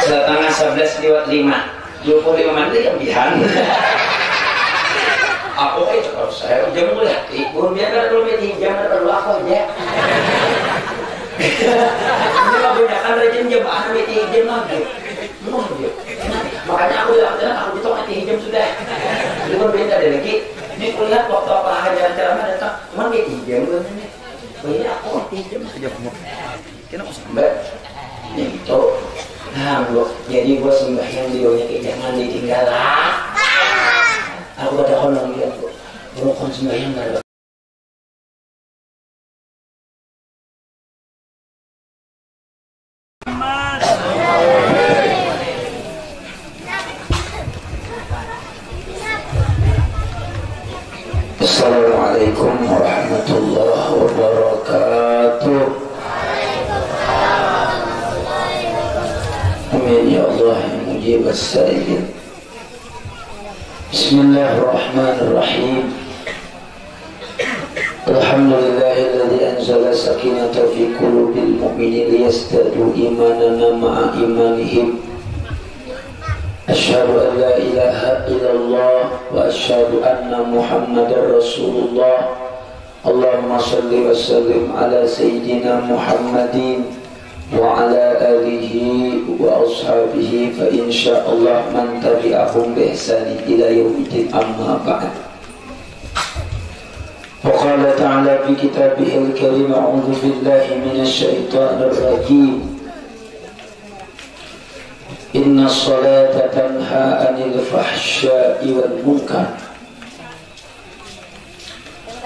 setengah 11 lewat 5 25 menit yang bihan. Aku kalau saya jam mulai belum biar belum jam terlalu aku aja. Ini kebanyakan rajin jam ahli jam lagi. Makanya aku bilang aku ditolak jam sudah. Itu berbeda dari lagi. Ini kulihat waktu apa aja ceramah datang, cuman jam belum ini. Ini aku jam saja kamu. Kena mau sampai. Ya gitu. Nah, jadi gua sembahyang videonya kayak jangan ditinggal lah. Aku ada honong dia tuh. Gua kon sembahyang enggak. Assalamualaikum warahmatullahi wabarakatuh. Amin ya Allah ya mujib as-sa'ilin. Bismillahirrahmanirrahim. Alhamdulillahilladzi anzala sakinata fi qulubil mu'minin liyazdadu imanan ma'a imanihim. Asyhadu an la ilaha illallah wa asyhadu anna Muhammadar Rasulullah. Allahumma shalli wa sallim ala sayyidina Muhammadin wa ala alihi wa ashabihi fa insyaallah man tabi'ahum bi ihsani ila yaumil amma ba'd. Wa qala ta'ala fi kitabihil karim a'udzu billahi minasy syaithanir rajim. Inna salata tanha anil fahsya'i wal munkar.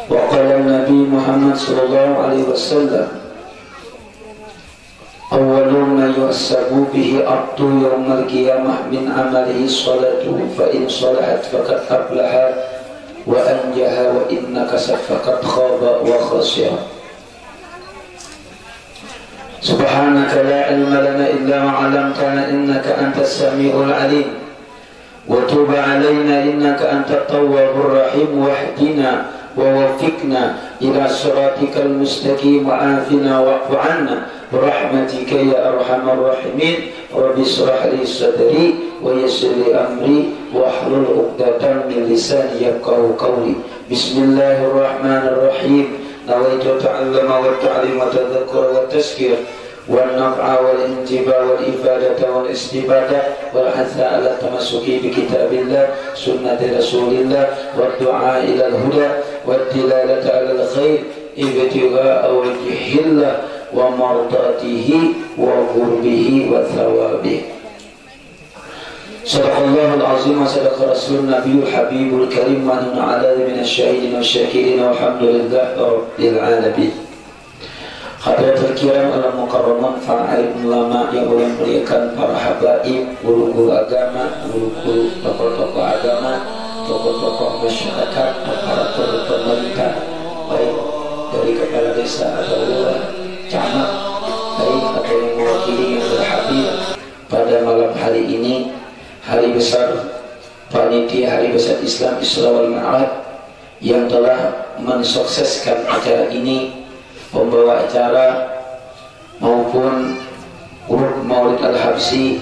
Wa qala Nabi Muhammad sallallahu alaihi wasallam, awwalu ma yuhsabu bihi abdu yawmal qiyamah min amalihi salatu fa in salahat faqad aflaha wa anjaha wa in nakasat faqad khaba wa khasira. Subhanaka la ilma lana illa ma 'allamtana innaka antas samiul 'alim wa tub 'alaina innaka antat tawwabur rahim wahdina wa waffiqna ila siratikal mustaqim wa afina wa'fu 'anna birahmatika ya arhamar rahimin. Rabbi shrah li sadri wa yassir li amri wa hlul 'uqdatam min lisani yafqahu qawli. Bismillahirrahmanirrahim. Nawaitu ta'allama wa ta'lim wa tadhakkura wa tazkir wal naf'a wal intiba wal ifadata wal istibadah wal hatha ala tamassuki bi kitabillah sunnati rasulillah wa du'a ila al huda wa dilalata ala al khair ibtigha'a wajhillah wa mardatihi wa qurbihi wa thawabihi. Sadaqallahul azim wa sadaqa rasulun nabiyul habibul karim wa nahnu ala minasyahidin wa syakirin walhamdulillah rabbil alamin. Hadratul kiram al mukarraman fa'il ulama yang muliakan para habaib, guru-guru agama, guru-guru tokoh-tokoh agama, tokoh-tokoh masyarakat, aparatur pemerintah, baik dari kepala desa atau camat, baik atau yang mewakili yang berhadir pada malam hari ini, hari besar panitia hari besar Islam Isra wal Mi'raj yang telah mensukseskan acara ini, pembawa acara maupun grup Maulid Al-Habsi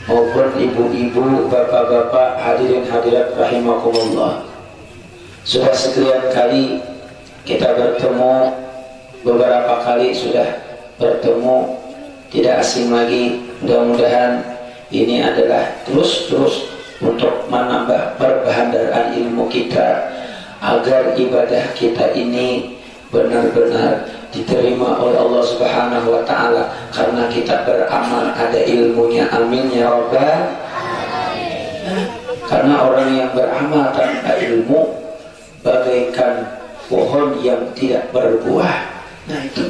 maupun ibu-ibu, bapak-bapak, hadirin hadirat rahimakumullah. Sudah sekian kali kita bertemu, beberapa kali sudah bertemu, tidak asing lagi. Mudah-mudahan ini adalah terus untuk menambah perbaharaan ilmu kita agar ibadah kita ini benar-benar diterima oleh Allah Subhanahu wa taala karena kita beramal ada ilmunya. Amin ya rabbal alamin. Karena orang yang beramal tanpa ilmu bagaikan pohon yang tidak berbuah. Nah itu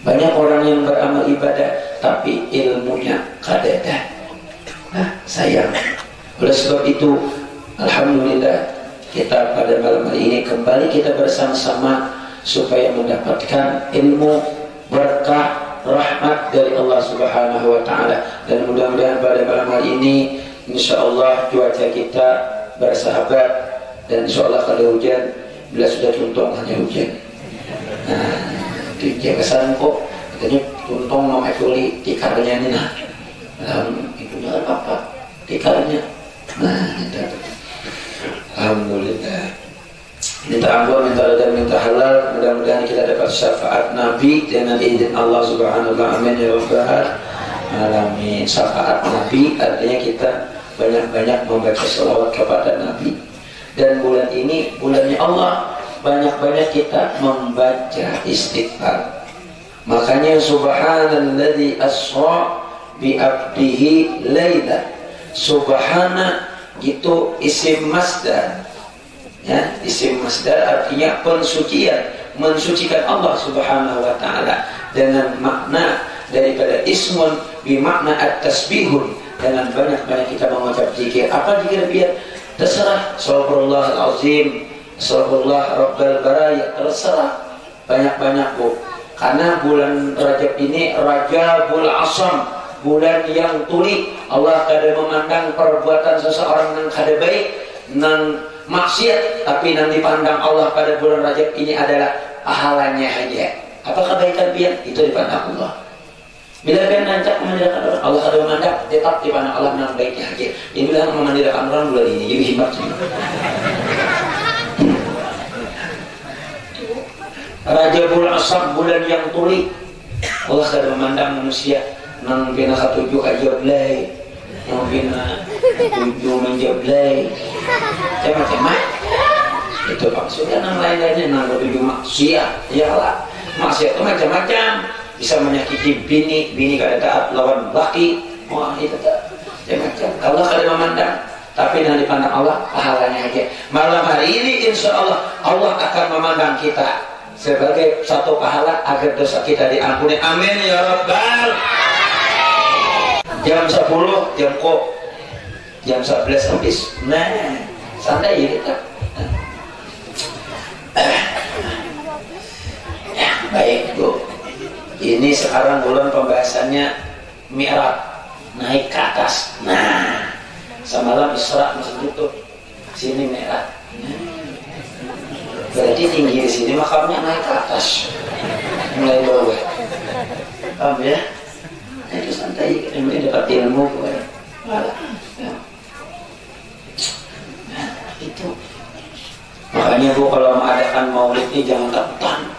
banyak orang yang beramal ibadah tapi ilmunya kadada. Nah sayang. Oleh sebab itu alhamdulillah kita pada malam hari ini kembali kita bersama-sama supaya mendapatkan ilmu, berkah, rahmat dari Allah Subhanahu wa taala. Dan mudah-mudahan pada malam hari ini insyaallah cuaca kita bersahabat dan insyaallah kalau hujan, bila sudah tuntung hanya hujan. Nah, itu kesan kok katanya tuntong mau ekuli tikarnya nih nah itu apa tikarnya nah itu. Alhamdulillah, minta ampun, minta redha, minta halal, mudah-mudahan kita dapat syafaat Nabi dengan izin Allah Subhanahu wa ta'ala. Amin ya rabbal alamin. Syafaat Nabi artinya kita banyak-banyak membaca selawat kepada Nabi. Dan bulan ini bulannya Allah, banyak-banyak kita membaca istighfar. Makanya subhanalladzi asra bi abdihi laila. Subhana itu isim masdar. Ya, isim masdar artinya pensucian, mensucikan Allah Subhanahu wa taala, dengan makna daripada ismun bimakna at-tasbihun, dengan banyak-banyak kita mengucap zikir. Apa zikir biar terserah, subhanallahal azim, subhanallah rabbal baraya, terserah banyak-banyak Bu. Karena bulan Rajab ini Rajabul Asam, bulan yang tuli. Allah kada memandang perbuatan seseorang yang kada baik, yang maksiat, tapi yang dipandang Allah pada bulan Rajab ini adalah pahalanya aja. Apa kebaikan dia? Itu dipandang Allah. Bila dia nancap memandangkan orang, Allah kada memandang, tetap dipandang Allah yang baiknya aja. Dia bilang memandangkan orang bulan ini, jadi hebat sih. Rajabul Asam, bulan yang tuli. Allah kada memandang manusia nang pina katujuh ajablay, nang pina tujuh menjablay, macam-macam. Itu maksudnya nang lain-lainnya nang katujuh maksiat. Iyalah, maksiat itu macam-macam. Bisa menyakiti bini kada taat lawan laki. Wah itu macam-macam. Allah kada memandang, tapi yang dipandang Allah pahalanya aja. Malam hari ini insya Allah Allah akan memandang kita sebagai satu pahala agar dosa kita diampuni. Amin ya rabbal. Jam 10 jam 11 habis. Nah santai ya kita. Ya, baik Bu, ini sekarang bulan pembahasannya Mi'raj, naik ke atas. Nah semalam Isra masih tutup, sini Mi'raj. Berarti tinggi di sini makamnya naik ke atas, mulai bawah. Paham ya? Nah, itu santai, ini dapat ilmu ya. Nah, itu. Makanya Bu kalau mengadakan maulid ini jangan takutan,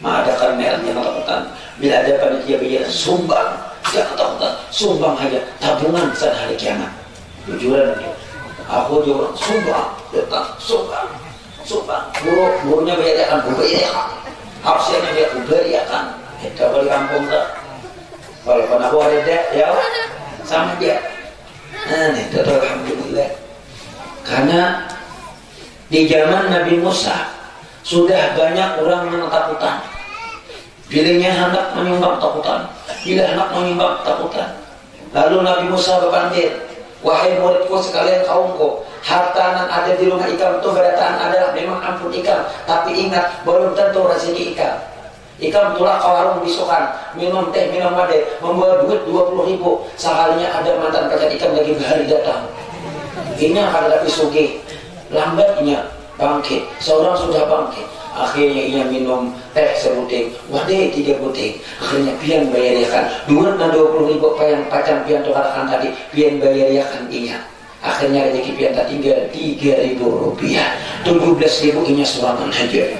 mengadakan Mi'raj jangan takutan. Bila ada panitia biaya sumbang, jangan takutan, sumbang aja, tabungan saat hari kiamat. Jujuran aja. Aku juga sumbang, datang sumbang. Sumpah, burunya bayarkan, bayarkan. Harusnya dia bayarkan. Kita balik kampung tak. Walaupun aku ada dek, ya sama dia. Nah, itu alhamdulillah. Karena di zaman Nabi Musa sudah banyak orang yang takutan. Bilanya hendak menyumbang takutan, bila hendak menyumbang takutan. Lalu Nabi Musa berpanggil, wahai muridku sekalian kaumku, harta yang ada di rumah ikan itu berataan adalah memang ampun ikan, tapi ingat belum tentu rezeki ikan. Ikan tulah ke warung bisukan, minum teh, minum made, membawa duit 20.000. Sekalinya ada mantan pacar ikan lagi berhari datang. Ini akan tapi sugih, lambatnya bangkit. Seorang sudah bangkit, akhirnya ia minum teh sebuting, wadai 3 buting. Akhirnya pian bayariakan, duit na 20.000 yang pacar pian tu katakan tadi, pian bayariakan inya. Akhirnya rezeki pian tak tinggal 3.000 rupiah, 17.000 inya surangan aja.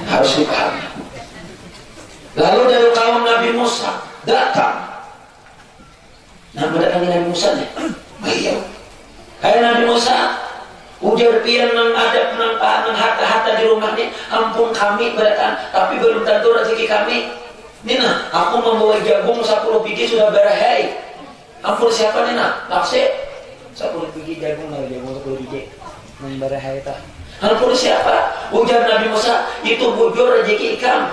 Harus dipahami. Lalu dari kaum Nabi Musa datang. Nah mendatangi Nabi Musa nih. Ayo, hai Nabi Musa, ujar pian nang ada penampangan harta-harta di rumah nih. Ampun kami beratan, tapi belum tentu rezeki kami. Nina, aku membawa jagung 10 biji sudah berahai. Ampun siapa Nina? Taksi 10 biji jagung, 10 biji memberahai tak. Ampun siapa? Ujar Nabi Musa, itu bujur rezeki ikan,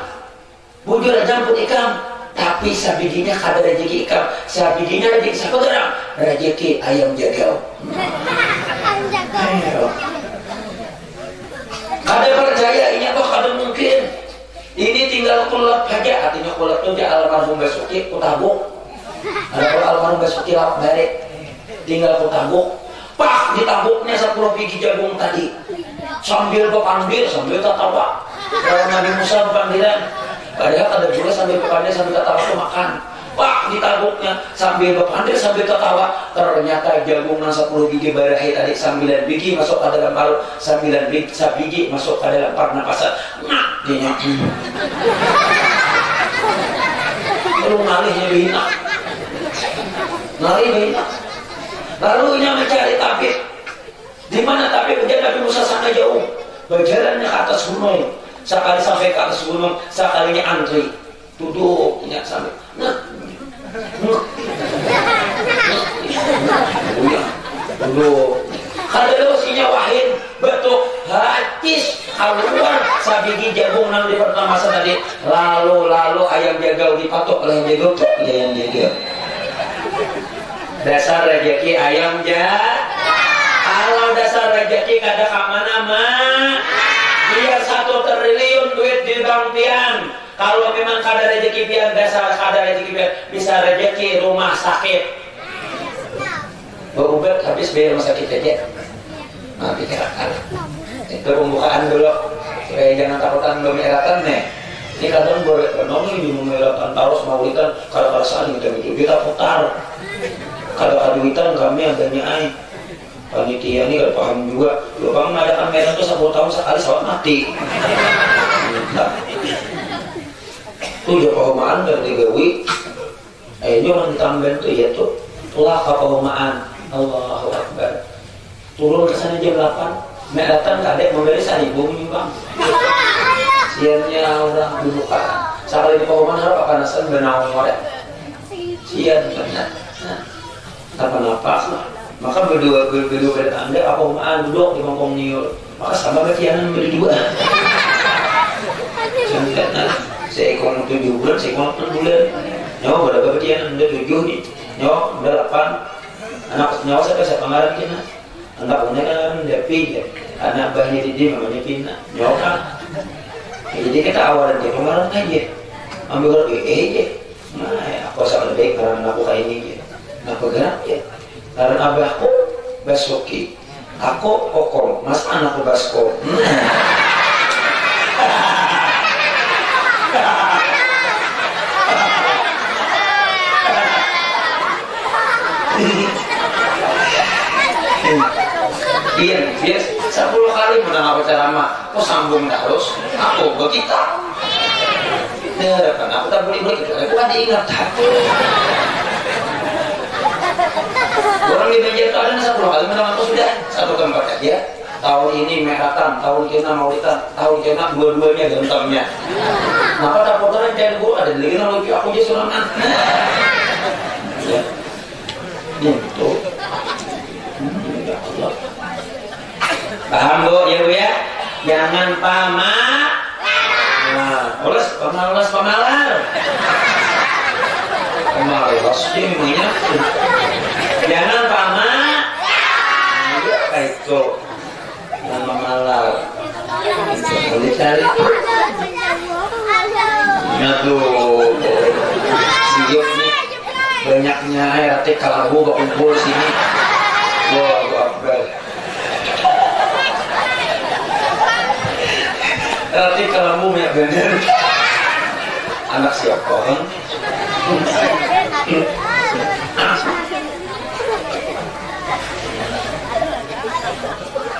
bujur jambut ikan, tapi sabidinya kada rezeki ikan, sabidinya rezeki siapa orang? Rezeki ayam jagal. Ayo. Kada percaya ini apa kada mungkin? Ini tinggal kulap saja, artinya kulap itu dia almarhum Basuki kutabuk. Ada almarhum Basuki lap balik, tinggal kutabuk. Pak ditabuknya 10 biji jagung tadi. Sambil berpanggil, sambil tertawa. Kalau Nabi Musa berpanggilan, Padahal ada juga sambil berpandai sambil ketawa tuh makan. Pak ditabuknya sambil berpandai sambil ketawa, ternyata jagung 10 biji barahi tadi 9 biji masuk ke dalam paru, 9 biji masuk ke dalam pernapasan. Nah, dia lalu ngalihnya bina, ngalih bina. Lalu nya mencari tabib. Di mana tabib? Nabi Musa sangat jauh. Berjalannya ke atas gunung. Sekali sampai ke atas gunung, sekalinya antri. Duduknya sampai. Duduk. Kada lusinya wahid betul hatis keluar sabigi jagung nang di pertama tadi. Lalu ayam jagal dipatok oleh jagal. Ayam jagal. Dasar rezeki ayam kalau dasar rezeki kada kamana mah dia 1 triliun duit di bank pian. Kalau memang kada rezeki pian, dasar kada rezeki pian, bisa rezeki rumah sakit. Berobat habis biaya rumah sakit aja. Nah, pikirkan. Itu pembukaan dulu. Supaya jangan takutan belum meratan nih. Ini kadang boleh nongol di meratan taros maulitan kalau perasaan kita putar. Kalau aduitan kami adanya air. Panitia ini gak paham juga. Bang mengadakan merah itu 10 tahun sekali sawat mati. Itu dia pahumaan dari gawi. Ini orang ditambahin tuh ya tuh. Itulah pahumaan. Allahu Akbar. Turun ke sana jam 8. Meratan kadek memberi 1.000 menyumbang. Siannya orang dibuka. Sekali di pahumaan harap akan nasan benawang wadah. Sian benar. Apa-apa. Maka berdua bertanda apa umaan duduk di mangkong niul. Maka sama bagianan berdua. Seekor 7 bulan, seekor 8 bulan. Nyawa berapa bagianan udah 7 nih. Nyawa udah 8. Anak nyawa saya pengarang kena. Anak punya kan dia pindah. Anak bahnya di mamanya pindah. Nyawa kan. Jadi kita awalan dia pengarang aja. Ambil aja. Nah, aku sangat baik karena aku kayak ini. Nah, bergerak ya. Karena abahku Basuki, aku Kokong, mas anakku Basko. Iya, 10 kali menang apa ceramah, aku sambung terus, aku begitu. Ya, kan aku tak boleh begitu, aku kan diingat. Orang di meja itu ada 10 kali menang aku sudah satu tempat aja. Tahun ini meratan, tahun kena maulitan, tahun kena dua-duanya gentamnya. Maka tak potongan jangan guru ada lagi lagi aku aja sulangan. Ya, itu. Ya Allah. Paham bu ya bu ya? Jangan pamer. Nah, ulas pemalar. Pemalas ini namanya. Jangan pamer. Nah, itu nama malar. Boleh cari. Aduh, siap nih. Banyaknya air hati kalabu berkumpul sini. Wah, Akbar. Hati kalabu banyak bener. Anak siapa kan?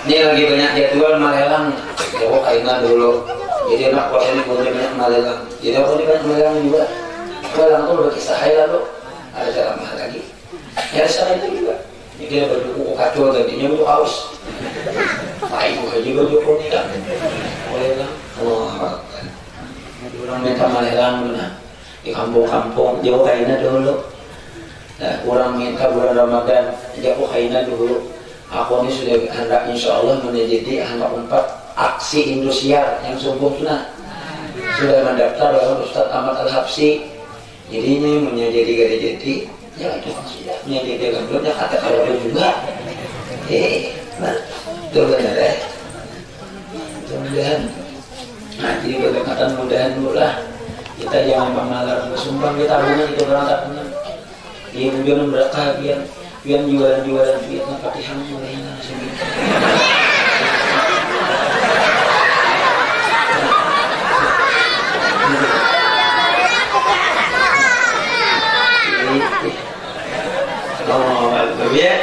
Ini lagi banyak jadwal malelang. Jauh kaina dulu. Jadi anak kuasa ini banyak malelang. Jadi aku ini banyak malelang juga. Malelang tuh udah kisah hai lalu. Ada ceramah lagi. Ya sana itu juga. Ini dia berbuku kacau gantinya untuk aus. Pak ibu juga joko nih kan. Malelang. Wah. Orang minta malelang mana? Di kampung-kampung jauh kaina dulu. Nah, orang minta bulan Ramadan jauh kaina dulu. Aku ini sudah hendak insya Allah menjadi anak 4 aksi Indosiar yang sempurna. Sudah mendaftar lawan Ustadz Ahmad Al-Habsi. Jadinya menjadi jadi ya itu sudah menjadi gandulnya kata kalau juga. Nah, itu benar ya. Mudah-mudahan. Nah, jadi berkatan mudahan dulu lah. Kita jangan pemalar sumbang kita punya itu berangkat benar. Iya tujuan berkah biar jualan duit Fatihah mulai langsung. ya.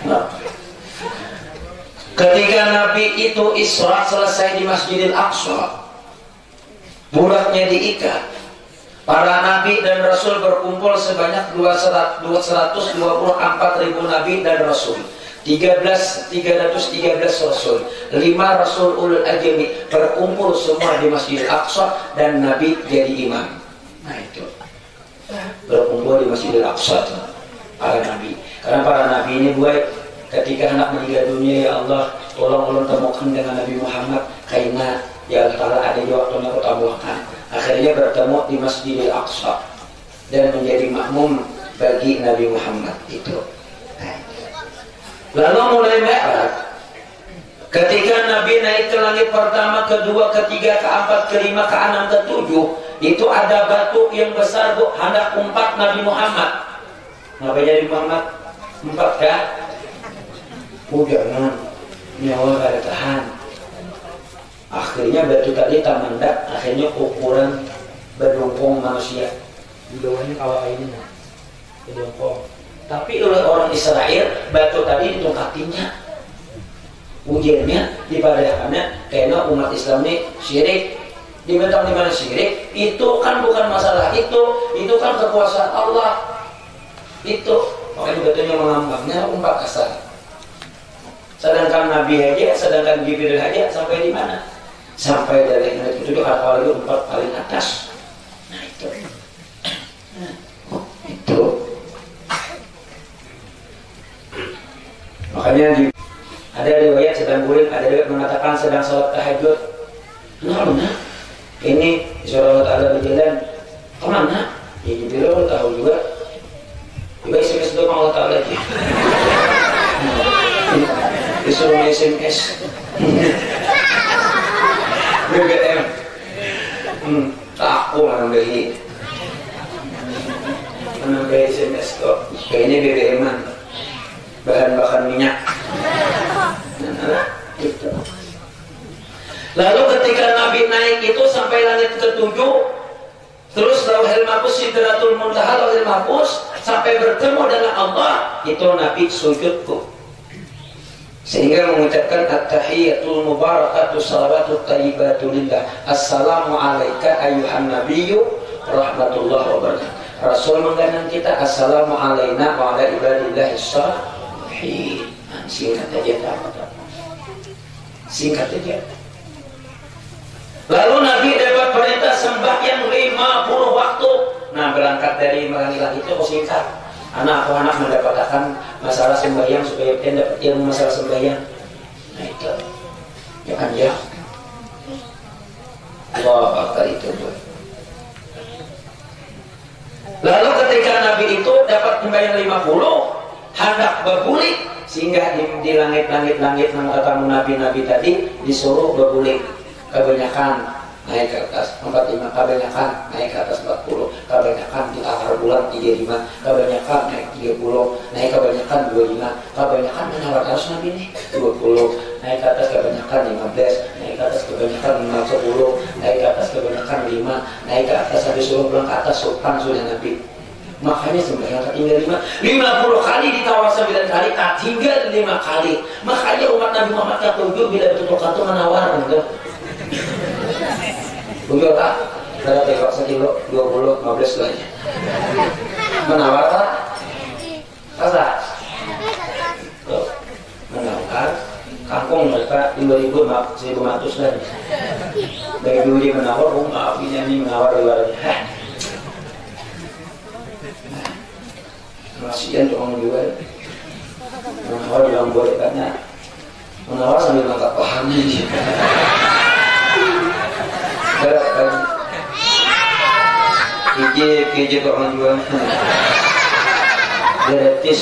Nah, ketika Nabi itu Isra selesai di Masjidil Aqsa, buraknya diikat, para Nabi dan Rasul berkumpul sebanyak 224.000 Nabi dan Rasul, 313 Rasul, 5 Rasul ulul ajmi berkumpul semua di Masjidil Aqsa dan Nabi jadi imam. Nah itu berkumpul di Masjidil Aqsa para Nabi, karena para Nabi ini buat ketika anak meninggal dunia, ya Allah tolong temukan dengan Nabi Muhammad karena ya Allah Ta'ala ada di waktunya kau tambahkan. Akhirnya bertemu di Masjidil Aqsa dan menjadi makmum bagi Nabi Muhammad itu. Lalu mulai Mi'raj, ketika Nabi naik ke langit pertama, kedua, ketiga, keempat, kelima, keenam, ketujuh, itu ada batu yang besar bu, hendak umpat Nabi Muhammad. Kenapa jadi Muhammad? Umpat kah? Jangan, nyawa gak ada tahan. Akhirnya batu tadi tamandak, akhirnya ukuran berdongkong manusia. Di bawahnya kawah ini berdongkong. Tapi oleh orang Israel, batu tadi ditongkatinya. Ujiannya, dipadakannya, karena umat Islam ini syirik. Dimentang di mana syirik, itu kan bukan masalah itu kan kekuasaan Allah. Itu, makanya batunya mengambangnya umpat kasar. Sedangkan Nabi aja, sedangkan Jibril aja sampai di mana? Sampai dari langit itu apalagi umpat paling atas. Nah itu, itu. Makanya ada riwayat sedang bulan, ada riwayat mengatakan sedang sholat tahajud. Nah, ini surah Allah berjalan kemana? Ya Jibril tahu juga. Juga SMS doang Allah Ta'ala aja. Disuruh SMS. BBM. Tak aku menambahi SMS kok. Kayaknya BBM-an, bahan bakar minyak. Nah, gitu. Lalu ketika Nabi naik itu sampai langit ke-7, terus Lauhul Mahfuz, Sidratul Muntaha, Lauhul Mahfuz, sampai bertemu dengan Allah, itu Nabi sujudku. Sehingga mengucapkan at-tahiyatul mubarakatuh salawatut thayyibatu lillah, assalamu alayka ayyuhan nabiyyu rahmatullahi wabarakatuh. Rasul mengganang kita, assalamu alayna wa ala ibadillahis shalihin. Singkat aja, singkat aja. Lalu Nabi dapat perintah sembahyang 50 waktu. Nah, berangkat dari Manila itu singkat. Anak mendapatkan masalah sembahyang supaya kita dapat ilmu masalah sembahyang. Nah itu, ya kan ya. Allah Akbar itu. Lalu ketika Nabi itu dapat sembahyang 50, hendak berbulik, sehingga di langit-langit mengatakan Nabi tadi disuruh berbulik. Kebanyakan naik ke atas 45, kebanyakan naik ke atas 40, kebanyakan di akhir bulan 35, kebanyakan naik 30, naik kebanyakan 25, kebanyakan menawar harus Nabi nih 20, naik ke atas kebanyakan 15, naik ke atas kebanyakan 10, naik ke atas kebanyakan 5, naik ke atas sampai suruh pulang ke atas sultan sudah Nabi. Makanya sembahyang tinggal 50 kali ditawar 9 kali, tinggal 5 kali. Makanya umat Nabi Muhammad ketujuh bila betul-betul itu menawar gitu. Bujur tak? Ada tebak 1 kilo, 20, 15 lagi. Menawar tak? Rasa? Menawar kangkung mereka 1.500 lagi. Bagi dulu dia menawar, maaf ini menawar di luarnya. Kasihan tuh orang jual. Menawar bilang boleh karena menawar sambil mengangkat pahamnya dia. Ije kok orang jual gratis.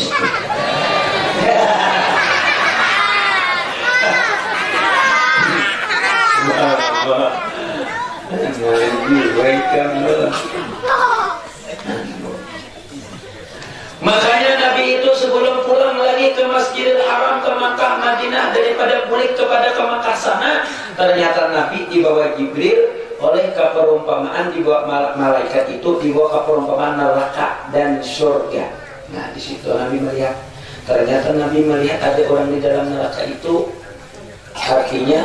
Makanya Nabi itu sebelum pulang lagi ke Masjidil Haram, ke Makkah Madinah, daripada balik kepada ke Makkah sana, ternyata Nabi dibawa Jibril oleh keperumpamaan dibawa malaikat itu dibawa ke perumpamaan neraka dan surga. Nah di situ Nabi melihat, ternyata Nabi melihat ada orang di dalam neraka itu. Artinya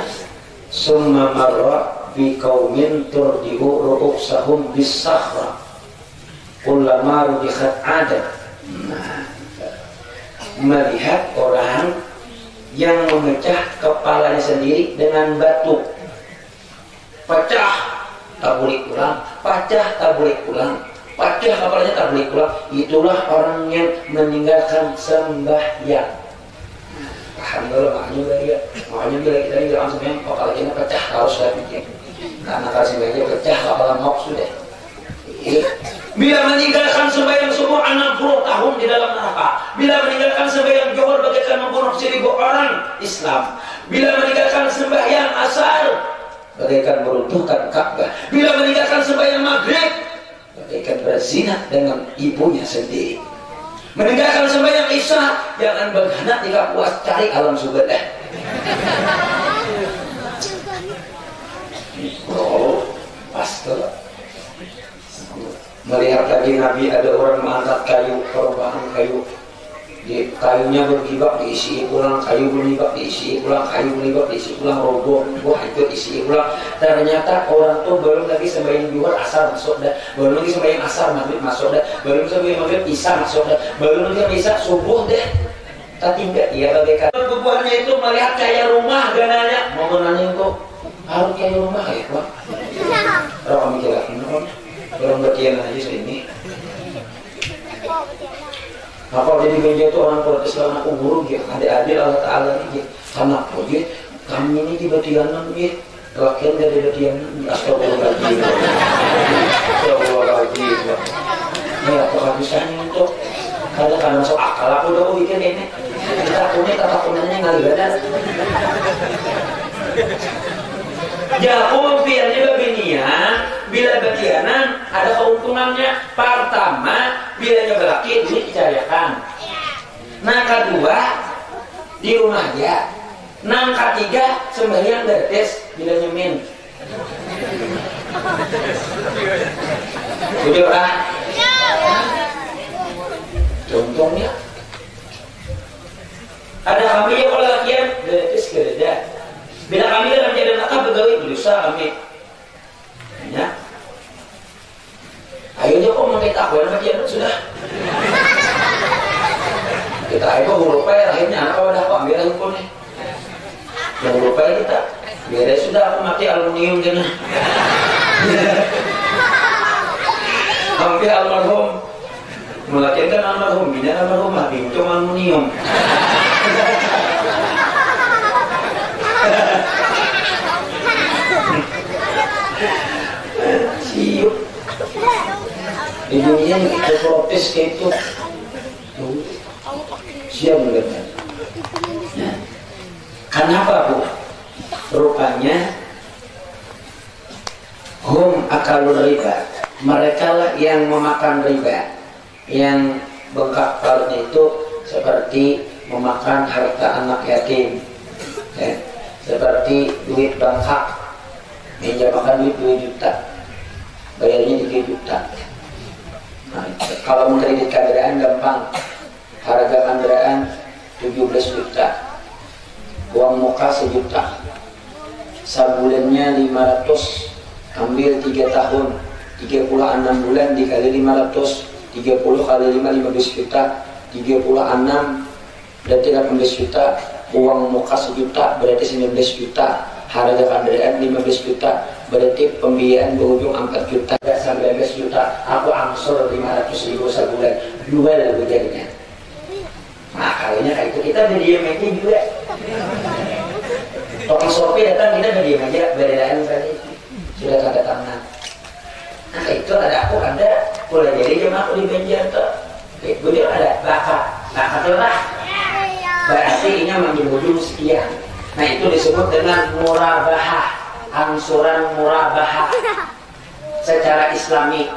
summa marra bi qaumin turdi'u ru'usahum bis-sakhra kullama rudikhat ada. Nah, melihat orang yang memecah kepalanya sendiri dengan batu, pecah tak boleh pulang, pecah tak boleh pulang, pecah kepalanya tak boleh pulang. Itulah orang yang meninggalkan sembahyang. Alhamdulillah, makanya bila kita di dalam sembahyang kepala kita pecah harus lagi, karena kalau sembahyang pecah kepala mau sudah. Bila meninggalkan sembahyang semua 60 tahun di dalam neraka. Bila meninggalkan sembahyang zuhur bagaikan membunuh 1000 orang Islam. Bila meninggalkan sembahyang asar bagaikan meruntuhkan Ka'bah. Bila meninggalkan sembahyang maghrib bagaikan berzina dengan ibunya sendiri. Meninggalkan sembahyang isya jangan berkhianat jika puas cari alam subadah. Oh, pastor. Melihat lagi Nabi ada orang mengangkat kayu, perubahan kayu. Kayunya bergibak diisi ulang, kayu bergibak diisi ulang, kayu bergibak diisi ulang, roboh, buah itu diisi ulang. Ternyata orang tuh belum lagi sembahyang zuhur asar masuk dah, belum lagi sembahyang asar maghrib masuk dah, belum sembahyang maghrib isya masuk dah, belum lagi isya subuh dah. Tapi enggak, dia bagaikan buahnya itu melihat kayak rumah gananya. Mau nanya itu harus kayak rumah ya Pak? Orang mikir lagi, orang berkian aja sini. Apa jadi meja itu orang protes lawan aku buruk ya, adik-adik Allah Ta'ala ini sama aku ya, kami ini di Batianan ya, lakian dari Batianan astagfirullahaladzim astagfirullahaladzim ya, apa habisnya untuk kadang-kadang masuk akal aku udah bikin ini kita punya kata punanya ngali badan ya, aku mampirnya babinian bila Batianan ada keuntungannya. Pertama, bilanya berlaki duit dicarikan. Nah kedua, di rumah aja. Nah ketiga, sembahyang beres bilanya min. Udah lah. Contohnya ada kami yang kalau lakian beres kerja. Bila kami dalam jadi nakal pegawai berusaha kami. Ya. Ayo aja kok mengait aku sama dia sudah. Kita itu huruf P akhirnya apa udah kok ambil hukumnya. Yang huruf P kita biar sudah aku mati aluminium kena. Hampir almarhum melatihan almarhum bina almarhum mati cuma aluminium. Siup di dunia ada protes kayak itu siap melihatnya. Nah, kenapa Bu? Rupanya hum akalur riba, mereka lah yang memakan riba, yang bengkak palanya itu seperti memakan harta anak yatim ya. Seperti duit bangkak, menjamakan duit 2 juta bayarnya 3 juta. Nah, kalau mengkredit kendaraan gampang, harga kendaraan 17 juta, uang muka 1 juta, sabulannya 500, ambil 3 tahun, 36 bulan dikali 500, 30 kali 5, 15 juta, 36 berarti 18 juta, uang muka 1 juta berarti 19 juta, harga kendaraan 15 juta berarti pembiayaan berujung 4 juta, 19 juta, aku angsur 500.000 sebulan, jual jadinya. Nah kalinya kayak itu kita udah diam aja juga. Tukang Shopee datang kita udah diam aja, beredaan tadi sudah tanda tangan. Nah itu ada aku ada, boleh jadi cuma aku di Banjar tuh. Gue dia ada bakat tuh lah. Berarti ini menjadi sekian. Nah itu disebut dengan murabahah, angsuran murabahah secara Islami.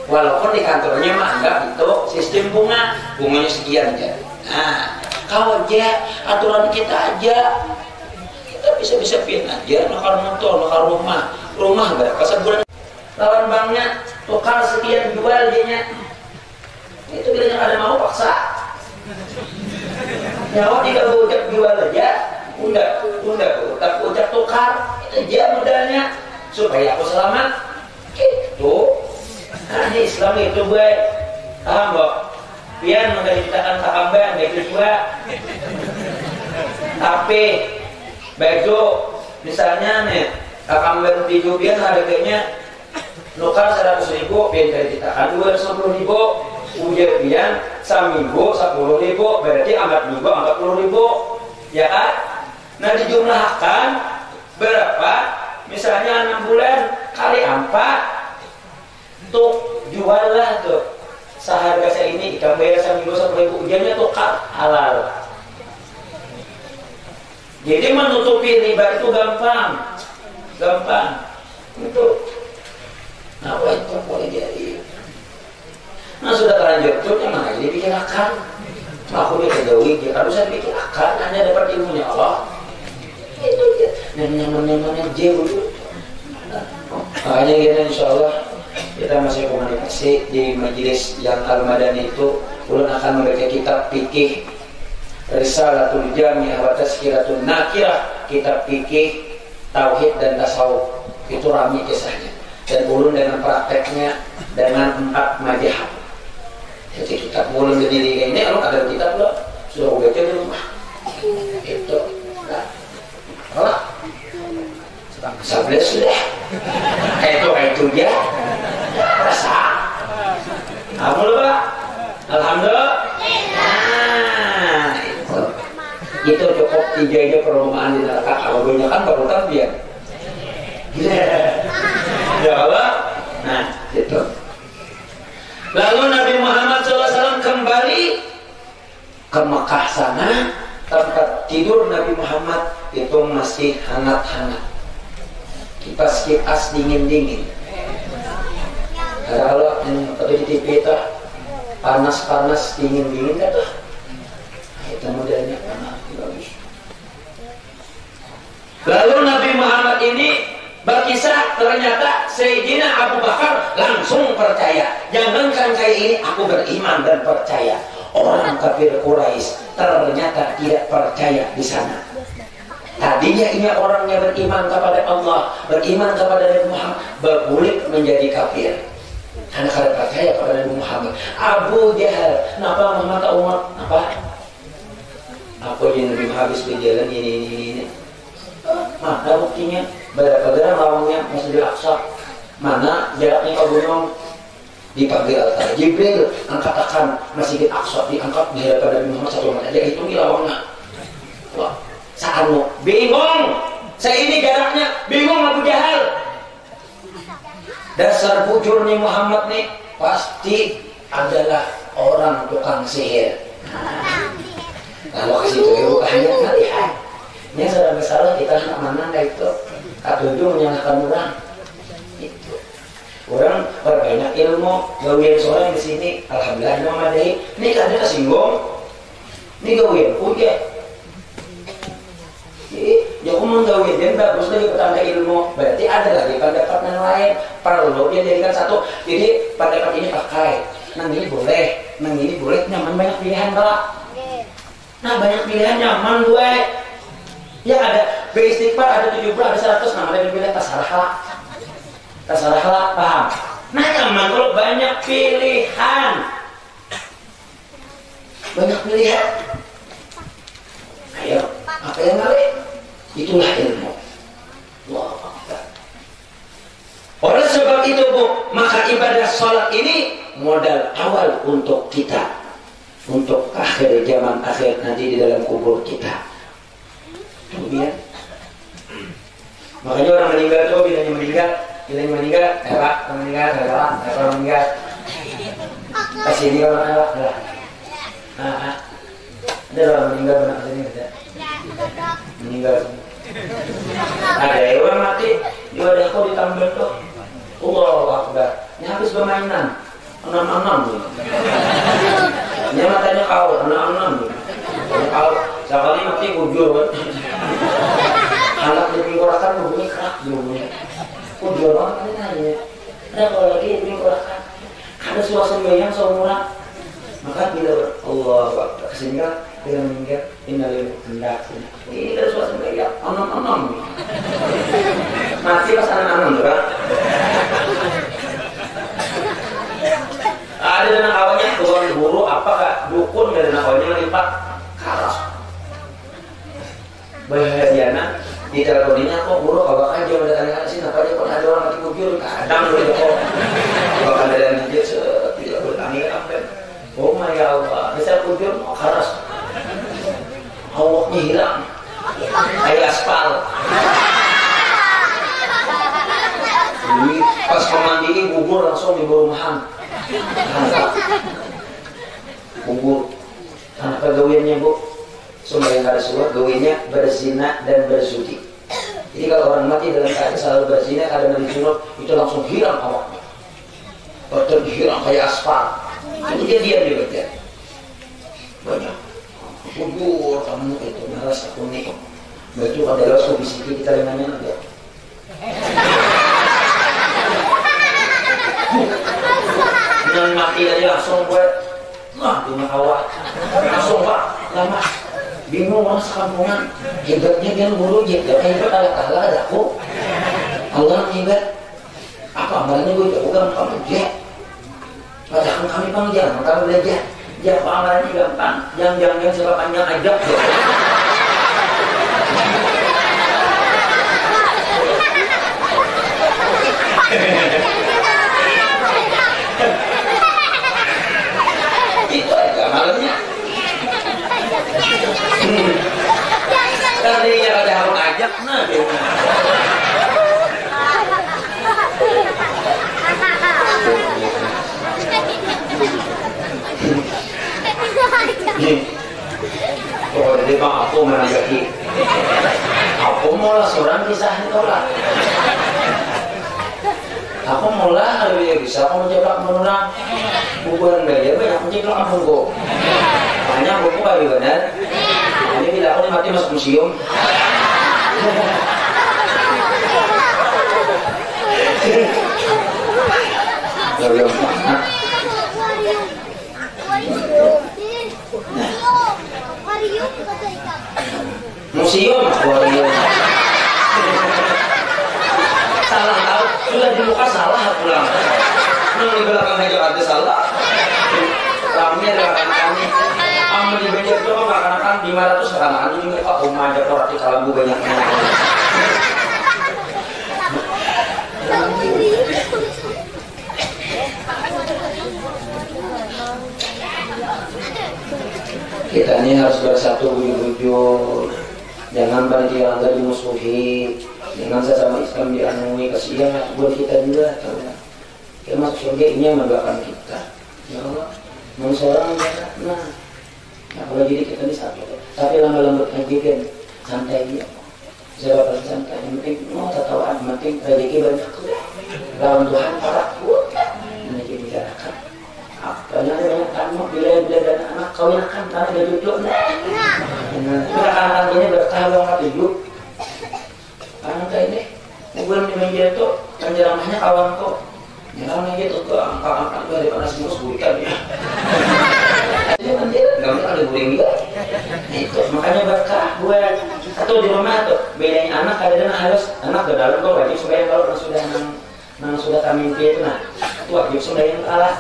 Walaupun di kantornya mah enggak itu sistem bunganya sekian aja. Nah kalau aja aturan kita aja, kita bisa pin aja, nakar motor, nakar rumah, rumah berapa sebulan lawan banknya tukar sekian jual dianya itu bilangnya ada mau paksa nyawa tidak ujak jual aja unda tak ujak tukar itu aja modalnya supaya aku selamat gitu. Nah ini Islam itu gue paham kok pian udah diciptakan sahabat baik juga tapi baju misalnya nih sahabat di jubian harganya nukar 100.000 pian dari ciptakan 250.000 ujian pian saminggu 10.000 berarti angkat minggu angkat 10.000 ya kan. Nah dijumlahkan berapa misalnya 6 bulan kali 4 tuh jual lah tuh seharga saya ini ikan bayar seminggu 10.000 ujiannya tuh halal. Jadi menutupi riba itu gampang itu. Nah itu boleh jadi. Nah sudah terlanjur tuh mana jadi bikin akal. Aku dia kegawi dia kalau saya bikin akal hanya dapat ilmunya Allah. Itu dia. Nyaman jauh. Makanya kita insyaallah kita masih komunikasi di majelis yang Al-Madani itu ulun akan membaca kitab fikih Risalatul Jami'ah wa Tazkiratun Nakirah, kitab fikih tauhid dan tasawuf. Itu rami kisahnya dan ulun dengan prakteknya dengan 4 mazhab. Jadi kitab ulun sendiri ini kalau ada kitab lo sudah baca di rumah itu nah kalau sebelah sudah itu dia rasa kamu lupa alhamdulillah. Nah itu cukup 3 aja perumahan di neraka. Kalau banyak kan baru biar ya Allah. Nah itu lalu Nabi Muhammad SAW kembali ke Mekah sana. Tempat tidur Nabi Muhammad itu masih hangat-hangat, kipas dingin-dingin. Kalau yang ada di TV itu panas-panas dingin-dingin kan tuh itu modelnya bagus. Lalu Nabi Muhammad ini berkisah ternyata Sayyidina Abu Bakar langsung percaya. Jangankan kayak ini aku beriman dan percaya. Orang kafir Quraisy ternyata tidak percaya di sana. Tadinya ini orangnya beriman kepada Allah, beriman kepada Nabi Muhammad, bergulir menjadi kafir karena kada percaya kepada Nabi Muhammad. Abu Jahal, kenapa Muhammad Umar? Apa? Aku di Nabi Muhammad berjalan ini. Mana buktinya? Berapa lawangnya Masjidil Aqsa? Mana jaraknya ke gunung? Dipanggil altar Jibril, angkatakan Masjidil Aqsa, diangkat di hadapan Nabi Muhammad 1 meter aja, itu lawangnya. Wah, saatmu bingung. Saya ini jaraknya bingung Abu Jahal. Dasar bujur nih Muhammad nih pasti adalah orang tukang sihir. Kalau kasih tuh hanya lihat. Ini sudah masalah kita nak mana itu. Katuju menyalahkan orang. Itu. Orang berbanyak ilmu, gawian seorang di sini, alhamdulillah memadai. Ini kan ada singgung. Ini gawian puja. Jadi, jangan menggawian dan bagus lagi petanda ilmu. Berarti ada lagi pendapat yang lain. Perlu dia jadikan satu. Jadi pendapat ini pakai. Nang ini boleh, nyaman banyak pilihan Pak. Nah banyak pilihan nyaman gue. Ya ada beristighfar ada 70 ada 100 namanya dipilih tasarahlah paham. Nah nyaman kalau banyak pilihan. Ayo apa yang lain? Itulah ilmu. Wah. Oleh sebab itu Bu, maka ibadah sholat ini modal awal untuk kita, untuk akhir zaman akhir nanti di dalam kubur kita. Kemudian makanya orang meninggal tuh bilangnya meninggal Pak, orang meninggal kasih ini orang Pak ada orang meninggal benar sini ada meninggal ada orang mati di wadahku ditambah tuh Allah Akbar ini habis permainan 6-6 ini matanya kau 6-6 kalau sekali mati bujur anak di pinggirakan bunyi kerak bunyi Udah orang kali nanya. Nah kalau lagi ini kurang ada suasana yang seumuran. Maka bila Allah kesini kan bila meninggal innalillahi hendak. Ini ada suasana yang anom. Mati pas anom tuh kan. Ada dana kawannya tukang guru apa kak dukun ada dana kawannya lipat karas. Bahagiana di telponinya kok guru kalau aja udah tanya sih apa dia pernah ada orang mati bujur kadang udah kok kalau ada yang dia tidak bertani apa oh my Allah bisa bujur karas awaknya hilang kayak aspal. Jadi pas memandiin bubur langsung dibawa mahan bubur anak pegawaiannya bu sembahyang kali subuh gawinya berzina dan bersuci. Jadi kalau orang mati dalam keadaan selalu berzina kadang mandi junub itu langsung hilang awaknya badan hilang kayak aspal. Itu dia diam di badan banyak bubur kamu itu merasa kuning begitu pada lalu bisiki kita dengannya enggak dengan mati aja langsung buat wah dunia awak langsung pak lama bingung orang sekampungan hebatnya dia guru gitu hebat kalah ada aku Allah hebat apa amalannya gue bukan kamu dia padahal kami panjang kamu belajar ya apa amalannya gampang yang siapa panjang aja itu aja malamnya tadinya ada harus ajak nah oh jadi bang aku menanggapi aku mau seorang kisah itu lah aku mulai hari ini bisa aku mencetak menurang buburan belajar banyak mencetak buku banyak buku kayu benar ini bila aku mati masuk museum belum mana museum akuarium salah tahu sudah di muka salah pulang di belakang aja ada salah kami adalah kami kamu di meja itu akan 500 anak itu juga pak rumah aja orang di kalambu banyaknya kita ini harus bersatu bujur-bujur jangan berarti anda dimusuhi jangan sesama Islam dianui kasihan buat kita juga kita masuk surga ini yang mendoakan kita ya Allah mau seorang nah kalau jadi kita ini satu tapi lama-lama aja kan santai ya jawab santai yang penting mau tertawa yang penting rezeki banyak lawan Tuhan para kuat ini dibicarakan apanya banyak tamu bila dan anak kawin akan tanah dan cucu kita akan ini berkah banget hidup anak ini bukan di meja itu penjeramahnya kawan kok nyerang gitu tuh angkat-angkat dari panas semua sebutkan ya jadi nanti nggak ada guling juga itu makanya berkah buat atau di rumah tuh bedanya anak kadang harus anak ke dalam kok wajib supaya kalau sudah kami itu nah itu wajib sembahyang kalah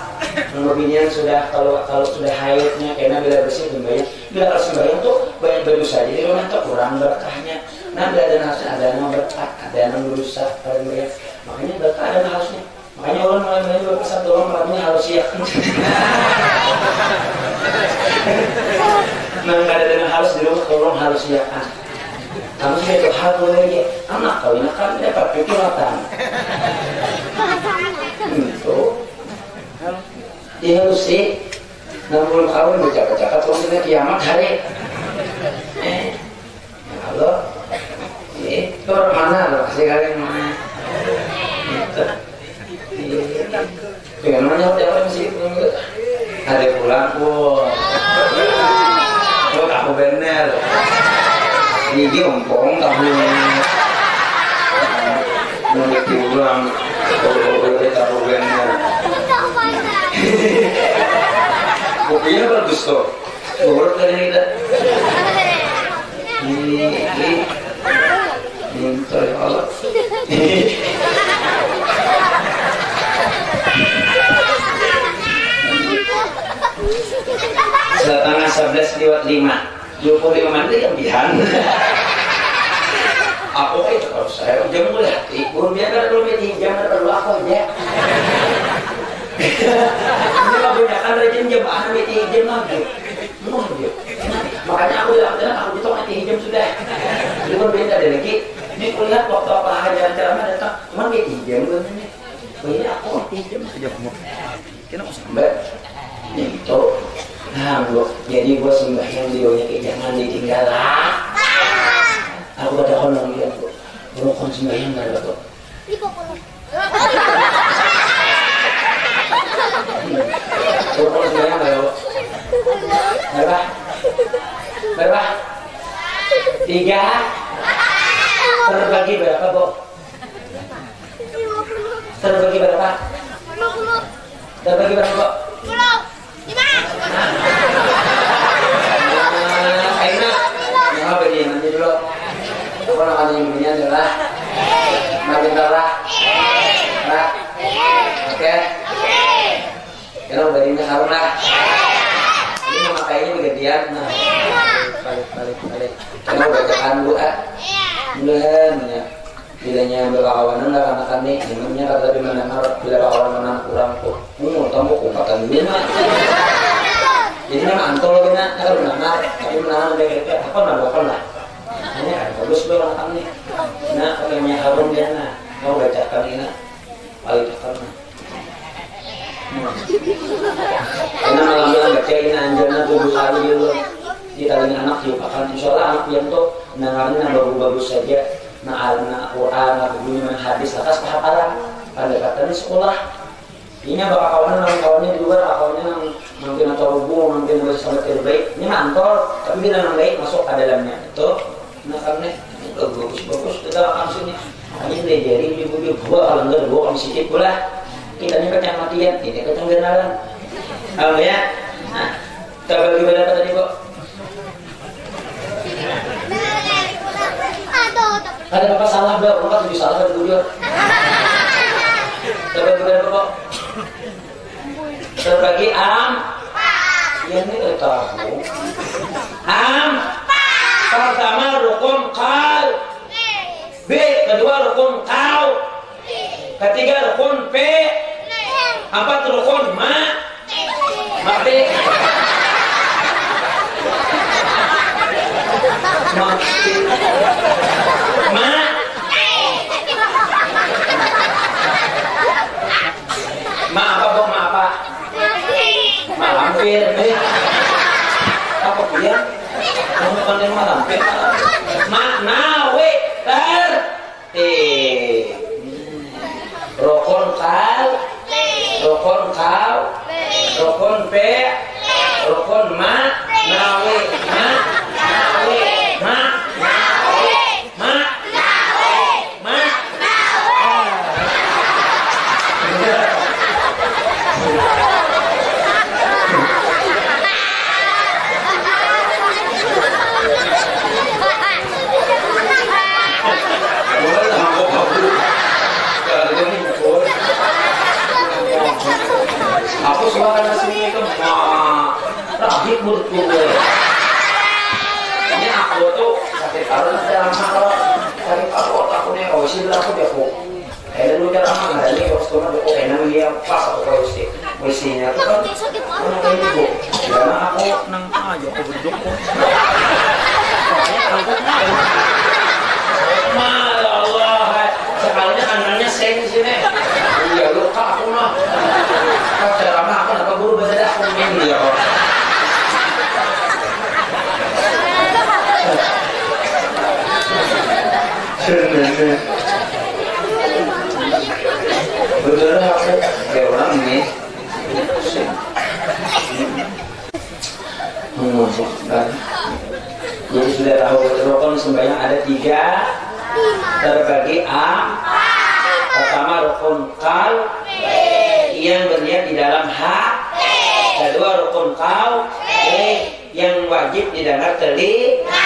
mengobinya sudah kalau sudah haidnya karena bila bersih sembahyang bila kalau sembahyang tuh banyak berdosa jadi rumah tuh kurang berkahnya nah ada harusnya berkah ada berusaha pada mereka makanya berkah ada harusnya makanya orang mulai berpesan tolong malamnya harus siap nah nggak ada dengan harus di rumah tolong harus siap harus itu hal boleh anak kawin akan dapat pikiran itu dia harus sih namun kawin bercakap-cakap maksudnya kiamat hari halo itu orang mana loh kasih kalian mana dengan mana apa sih ada pulang aku bener ini ompong tahu Pulang boleh taruh benar. Kopinya bagus kok. Boleh kali kita. Ini minta ya Allah. Setengah 11:05. 25 menit lebihan. Aku itu kalau saya jam mulai belum biar belum ini jam perlu aku aja. Ini mah kebanyakan rajin jam nanti jam lagi. Makanya aku bilang aku hitung nanti jam sudah. Itu kan beda dari lagi. Ini kulihat waktu apa aja ceramah datang, cuma nanti jam ini. Ini aku nanti jam aja mau. Kena sampai itu. Nah, jadi gua sembahyang videonya kayak jangan ditinggal lah. Aku ada honong dia tuh. Kalau kon sembahyang enggak ada tuh. Kalau kon sembahyang enggak ada. Berapa? Berapa? 3. Terbagi berapa, Bu? Terbagi berapa? 50. Terbagi berapa, Bu? 10. 5. Aina. Nah, begini nanti dulu. Apa namanya ini adalah makin darah. Nah, oke. Kalau dari ini harus lah. Ini memakainya begedian. Nah, balik. Kalau bacaan doa, mudah-mudahan ya. Bilanya berkawanan lah karena kan nih, namanya kata di mana bila kawan menang kurang kok. Mau tamu kumpatan dulu mah. Jadi nama antol kena, kan menang, tapi menang dari apa nambahkan lah. Ini bagus loh orang ini. Nah, orangnya harum dia nah. Mau bacakan ini, paling cakap nah. Karena malam-malam baca ini anjana 7 kali dulu. Kita ini anak diupakan. Insyaallah anak yang tuh nangarnya bagus-bagus saja. Nah, Quran, buku hadis atas kehafalan. Pendekatannya sekolah. Ini bakal kawannya di luar, kawannya mungkin atau rubuh, mungkin boleh sampai terbaik. Ini mantol, tapi bila yang baik masuk ke dalamnya. Itu. Nah karena bagus kita akan sini ini dari ibu gua kalau enggak gua kami sedikit pula kita ini kecamatian ini kecamatan oh ya nah kita bagi berapa tadi kok ada apa salah berapa apa tujuh salah atau tujuh kita bagi berapa kok terbagi ya ini kita tahu pertama rukun kal, B kedua rukun kau, ketiga rukun P, 4 rukun ma, mati, ma apa bu ma apa, ma hampir, apa dia? Kamu pandai malam, makna weter, rokon kal, rokon kau, rokon pe, rokon ma, nawe, ma, nawe, ma, nawe, ma, nawe, ma, aku suka karena sini itu rahib menurut gue. Ini aku tuh sakit paru dalam kalau sakit paru aku nih oh sih aku dia kok. Kayak dulu cara mana ini kalau sekolah dia kok enak dia pas aku kalau sih mesinnya tuh kan mana ini bu. Karena aku nang aja aku duduk kok. Masya Allah, sekalinya kanannya seng sini. Iya luka aku mah. Cara mah aku nak guru beda aku ini ya. Betul aku kayak orang ini. Jadi sudah tahu rukun sembahyang ada 3 terbagi A rukun qalbi yang berniat di dalam hati. Kedua rukun qalbi yang wajib didengar telinga.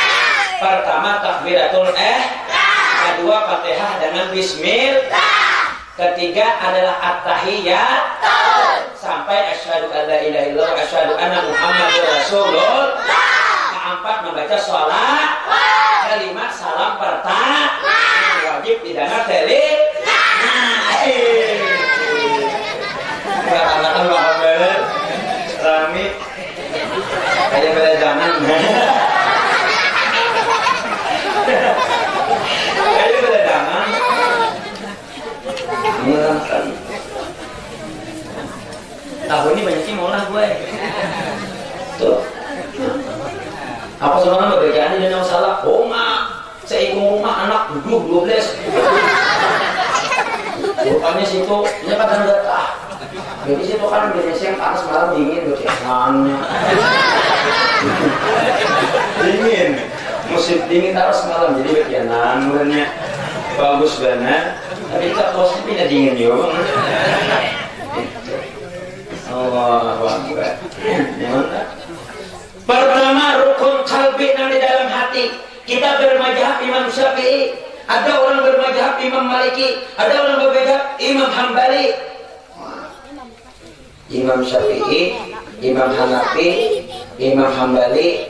Pertama takbiratul kedua Fatihah dengan bismillah. Ketiga adalah at-tahiyat sampai asyhadu an la ilaha illallah wa asyhadu anna muhammadar rasulullah. Keempat membaca sholat. Kelima salam pertama yang wajib didengar telinga. Katakan Muhammad Rami kayak beda zaman. Kayak beda zaman. Menyenangkan. Tahun ini banyak maulah gue. Tuh. Apa sebenarnya bekerjaan ini yang salah? Oh enggak. Saya ikut rumah anak 12. Bukannya situ, ini kan udah jadi situ kan Indonesia yang panas malam dingin berkesannya. Dingin. Musim dingin harus malam jadi berkenan mulanya bagus banget. Tapi kita posnya tidak dingin juga. Allah Akbar. Pertama rukun qalbi yang di dalam hati. Kita bermadzhab Imam Syafi'i, ada orang bermadzhab Imam Maliki, ada orang bermadzhab Imam Hambali. Imam Syafi'i, Imam Hanafi, Imam Hambali,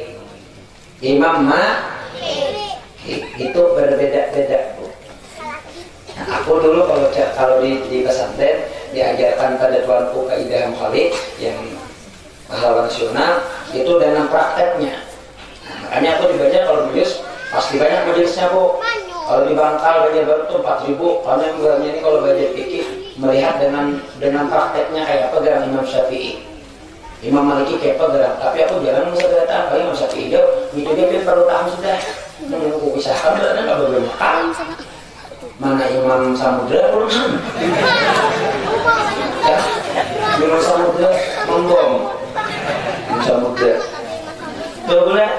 Imam Maliki itu berbeda-beda. Nah, aku dulu kalau di pesantren diajarkan pada tuanku kaidah Khalid yang pahlawan nasional itu dengan prakteknya. Nah, makanya aku dibaca kalau nulis pasti banyak majelisnya bu. Kalau di Bangkal baca baru tuh 4.000. Karena yang geraknya ini kalau baca fikih melihat dengan prakteknya kayak apa gerak Imam Syafi'i, Imam Maliki kayak apa gerak. Tapi aku jarang bisa berkata apa Imam Syafi'i jauh. Itu dia perlu tahu sudah. Menunggu pisahkan berarti nggak boleh makan. Mana Imam Samudra belum? Ya, Imam Samudra membom. Imam Samudra. Tuh boleh.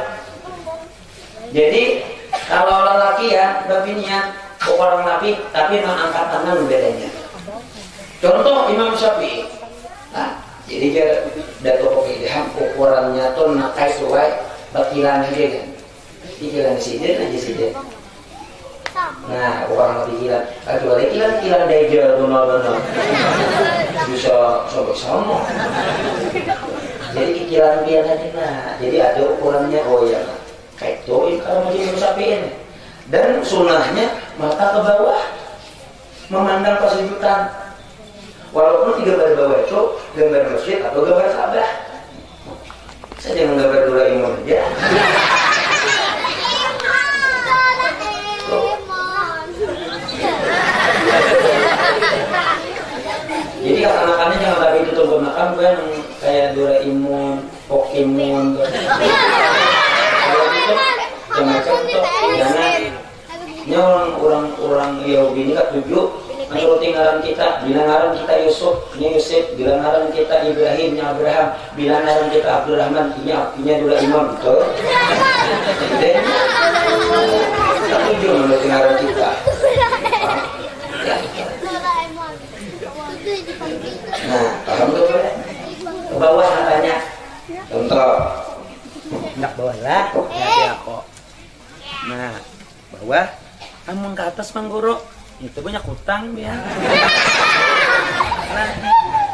Jadi kalau lelaki ya bapaknya orang Nabi tapi non angkat tangan bedanya. Contoh Imam Syafi'i. Nah, jadi dia dato pemilihan ukurannya tuh nakai sesuai bakilan dia kan. Dikilan sidir aja sidir. Nah, orang lebih kilan. Kecuali kilan deja donor. Bisa sobek sama. Jadi kikilan dia aja nah. Jadi ada ukurannya oh ya. Kayak itu kalau masih Syafi'i. Dan sunnahnya mata ke bawah memandang persujudan. Walaupun di gambar bawah itu gambar masjid atau gambar Ka'bah. Saya jangan gambar Doraemon aja. Jadi anak-anaknya jangan tadi itu tuh makan kan kayak Doraemon, Pokemon. Kalau gitu jangan contoh jangan. Ini orang Yahudi ini kan tujuh menuruti ngaran kita. Bila ngaran kita Yusuf, ini Yusuf. Bila ngaran kita Ibrahim, ini Abraham. Bila ngaran kita Abdurrahman, ini Doraemon. Betul? Dan kita tujuh menuruti ngaran kita. Nah, paham tuh boleh? Ke bawah katanya. Contoh. Nak bawah lah, ya kok. Nah, bawah. Amun ke atas Mang Guru, itu banyak hutang ya. Nah,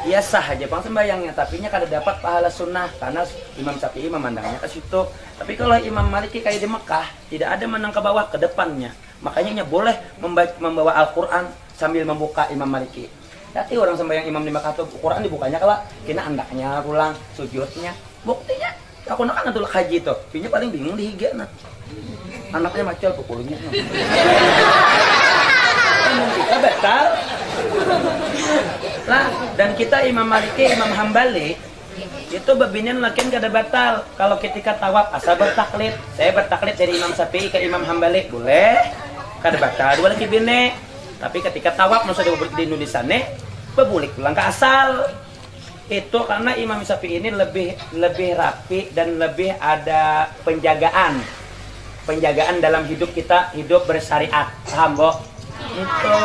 ya sah aja bang sembayangnya, tapi nya kada dapat pahala sunnah karena Imam Syafi'i memandangnya ke situ. Tapi kalau Imam Maliki kayak di Mekah, tidak ada menang ke bawah ke depannya. Makanya nya boleh membawa Al-Quran sambil membuka Imam Maliki. Jadi orang sembahyang imam di Mekah tuh Quran dibukanya kalau kena andaknya pulang sujudnya. Buktinya aku nak kan dulu haji tuh, pinya paling bingung di higana. Anaknya macel pukulnya. Kita batal. Lah dan kita Imam Maliki, Imam Hambali itu babinian lakin kada batal. Kalau ketika tawaf asal bertaklid. Saya bertaklid dari Imam Syafi'i ke Imam Hambali boleh. Kada batal dua lagi bine. Tapi ketika tawaf masa di Indonesia nih, bebulik pulang ke asal. Itu karena Imam Syafi'i ini lebih rapi dan lebih ada penjagaan dalam hidup kita, hidup bersyariat. Paham, Bo? Itu.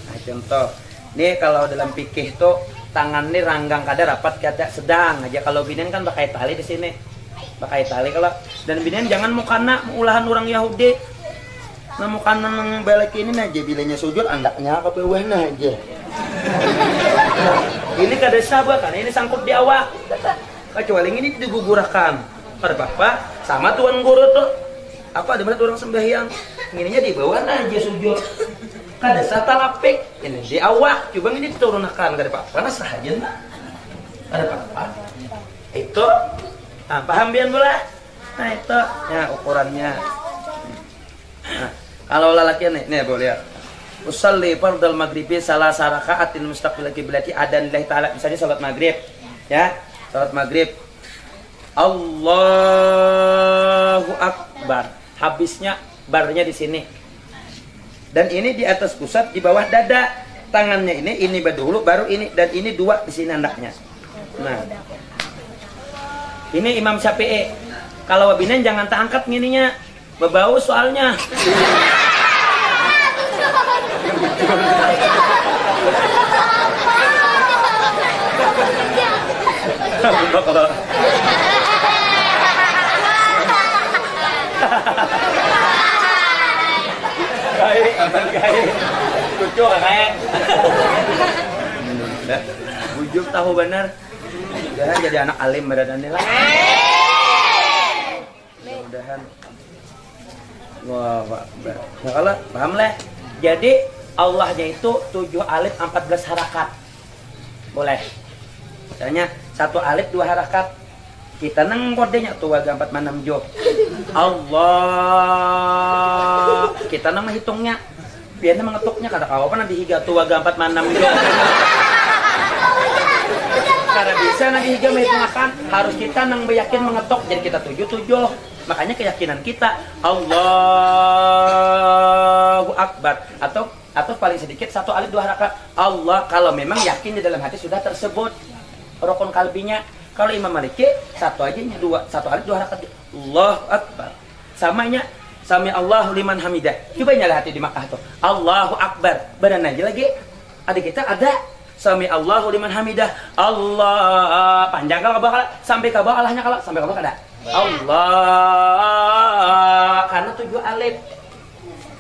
Nah, contoh Nih kalau dalam fikih tuh tangan nih ranggang kada rapat kada sedang aja. Kalau binen kan pakai tali di sini. Pakai tali kalau dan binen jangan mukana ulahan orang Yahudi. Nah mukana nang balik ini aja bilanya sujud andaknya ke bawahnya aja. Ini kada sabah kan ini sangkut di awak. Kecuali ini digugurkan. Pada bapak sama tuan guru tuh. Apa di mana orang sembahyang? Ininya di bawah aja sujud. Kada satalapik ini di awak coba ini diturunkan kada apa karena sahaja kada apa itu paham bian pula nah itu ya ukurannya nah, kalau lelaki nih boleh lihat usalli fardal maghribi salah raka'atin mustaqbil qiblati adan lillahi ta'ala misalnya salat maghrib ya salat maghrib Allahu akbar habisnya barnya di sini. Dan ini di atas pusat, di bawah dada. Tangannya ini dulu, baru ini. Dan ini dua di sini andaknya. Nah. Ini Imam Syafi'i. Kalau wabinan jangan tak angkat gininya. Bebau soalnya. Kayak lucu kayak bujuk tahu benar mudah-mudahan jadi anak alim badannya lah mudah-mudahan wah ya kalau paham lah jadi Allahnya itu 7 alif 14 harakat boleh misalnya 1 alif 2 harakat kita nang kodenya tuh agak 4 manam jo Allah kita nang menghitungnya biarnya mengetuknya kada kawa apa nanti higa tuh agak 4 manam jo karena bisa nanti higa menghitungkan harus kita nang yakin mengetok jadi kita 7 makanya keyakinan kita Allahu Akbar atau paling sedikit 1 alif 2 harakat Allah kalau memang yakin di dalam hati sudah tersebut rukun kalbinya. Kalau Imam Maliki 1 aja nya 1 alif 2 harakat Allahu Akbar samanya sami Allahu liman hamidah coba nyala hati di Makkah tuh Allahu Akbar badan aja lagi ada kita ada sami Allahu liman hamidah Allah panjang kalau bakal sampai ke bawah Allahnya kalau sampai ke bawah ada Allah karena 7 alif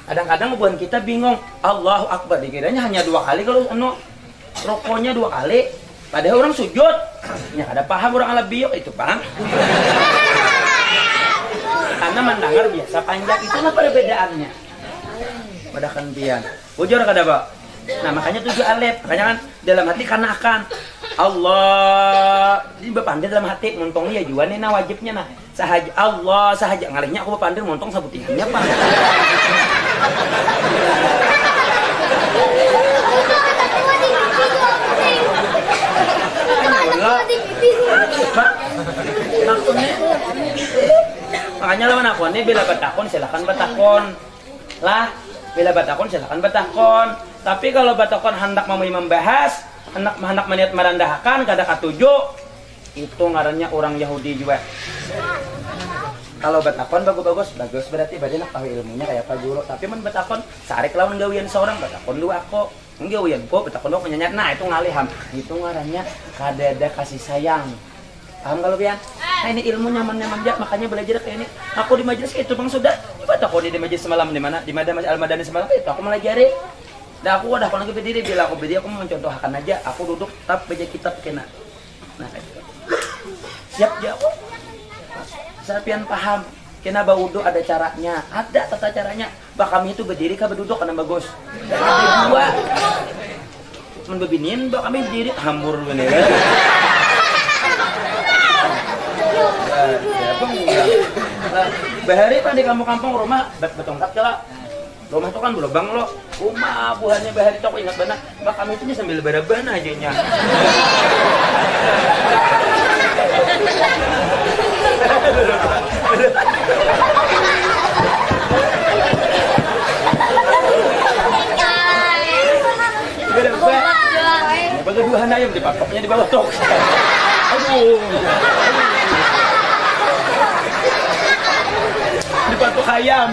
kadang-kadang buat kita bingung Allahu Akbar dikiranya hanya 2 kali kalau rokonya 2 kali padahal orang sujud ya ada paham orang ala biyok itu paham karena mendengar biasa panjang itulah perbedaannya pada kantian bujur kada pak nah makanya 7 alif makanya kan dalam hati karena akan Allah ini berpandai dalam hati montongnya ya juan nah wajibnya nah sahaja Allah sahaja ngalihnya aku berpandai montong sabutihannya pak makanya lawan aku nih bila batakon silakan batakon lah bila batakon silakan batakon tapi kalau batakon hendak mau membahas hendak meniat merendahkan kada katuju itu ngarannya orang Yahudi juga kalau batakon bagus berarti badan nak tahu ilmunya kayak Pak Guru tapi men batakon sarik lawan gawian seorang batakon dua aku gawian kok batakon dua penyanyi nah itu ngaliham itu ngarannya kada ada kasih sayang paham kalau pian nah ini ilmu nyaman-nyaman dia makanya belajar kayak ini aku di majelis kayak itu bang sudah coba aku di majelis semalam di mana Masjid Al-Madani semalam itu aku melajari dan aku udah lagi berdiri bila aku berdiri aku mencontohkan aja aku duduk tap baca kitab kena nah kayak gitu siap jawab sapian paham kena baudo ada caranya ada tata caranya bah kami itu berdiri kah berduduk karena bagus ada dua membebinin bah kami berdiri hambur bener kan bahari pan di kampung-kampung rumah betongkat kala rumah itu kan berlubang lo rumah buahnya bahari itu aku ingat benar bah kami itu sambil beraban aja nya bagaduhan ayam dipatoknya di bawah tok aduh dipatok ayam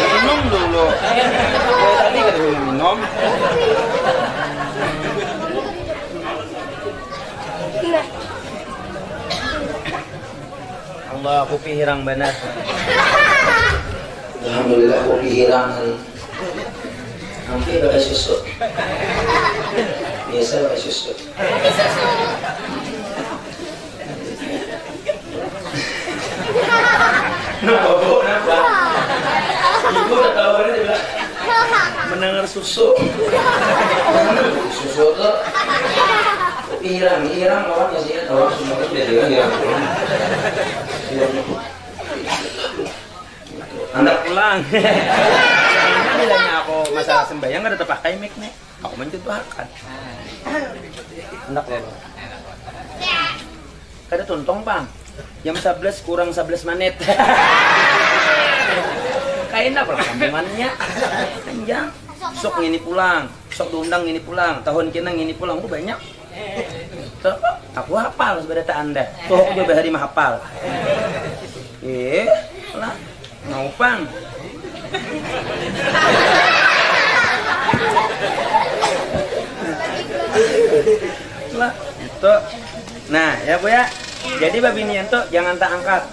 minum dulu minum. Allah, kopi hirang benar. Alhamdulillah kopi hirang hari. Hampir pakai susu. Biasa pakai susu. Kenapa bu? Kenapa? Ibu udah tahu kan dia bilang mendengar susu. Susu tuh hirang orang ya sih, orang semua itu dia hirang. Anak pulang. Karena bilangnya aku masalah sembahyang nggak ada pakai mic nih. Aku mencontohkan. Anak lo. Kada tuntong bang. Jam 11 kurang 11 menit. Kayaknya apa sambungannya? Panjang. Sok ngini pulang, sok diundang ngini pulang, tahun kena ngini pulang, banyak. Tuh, aku hafal sebenarnya Anda. Tuh aku juga hari mah hafal. Lah, mau pang. Lah, itu. Nah, ya Bu ya. Jadi babi nianto jangan tak angkat.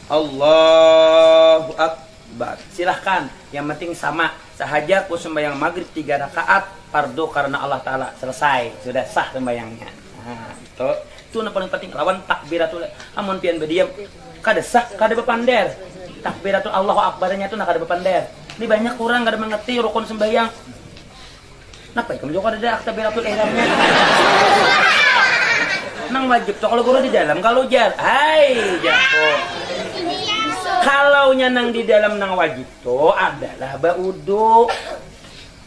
Allahu Akbar. Silahkan. Yang penting sama. Sahaja aku sembahyang maghrib 3 rakaat fardu karena Allah Ta'ala. Selesai. Sudah sah sembahyangnya. Nah, itu yang paling penting. Lawan takbiratul. Amun pian berdiam. Kada sah, kada bepander. Takbiratul Allahu Akbarnya itu nak kada bepander. Ini banyak orang kada mengerti rukun sembahyang. Napa kamu juga ada takbiratul ihramnya? Nang wajib tuh kalau guru di dalam, kalau jar, hai jago. Kalau nang di dalam nang wajib tuh adalah baudu.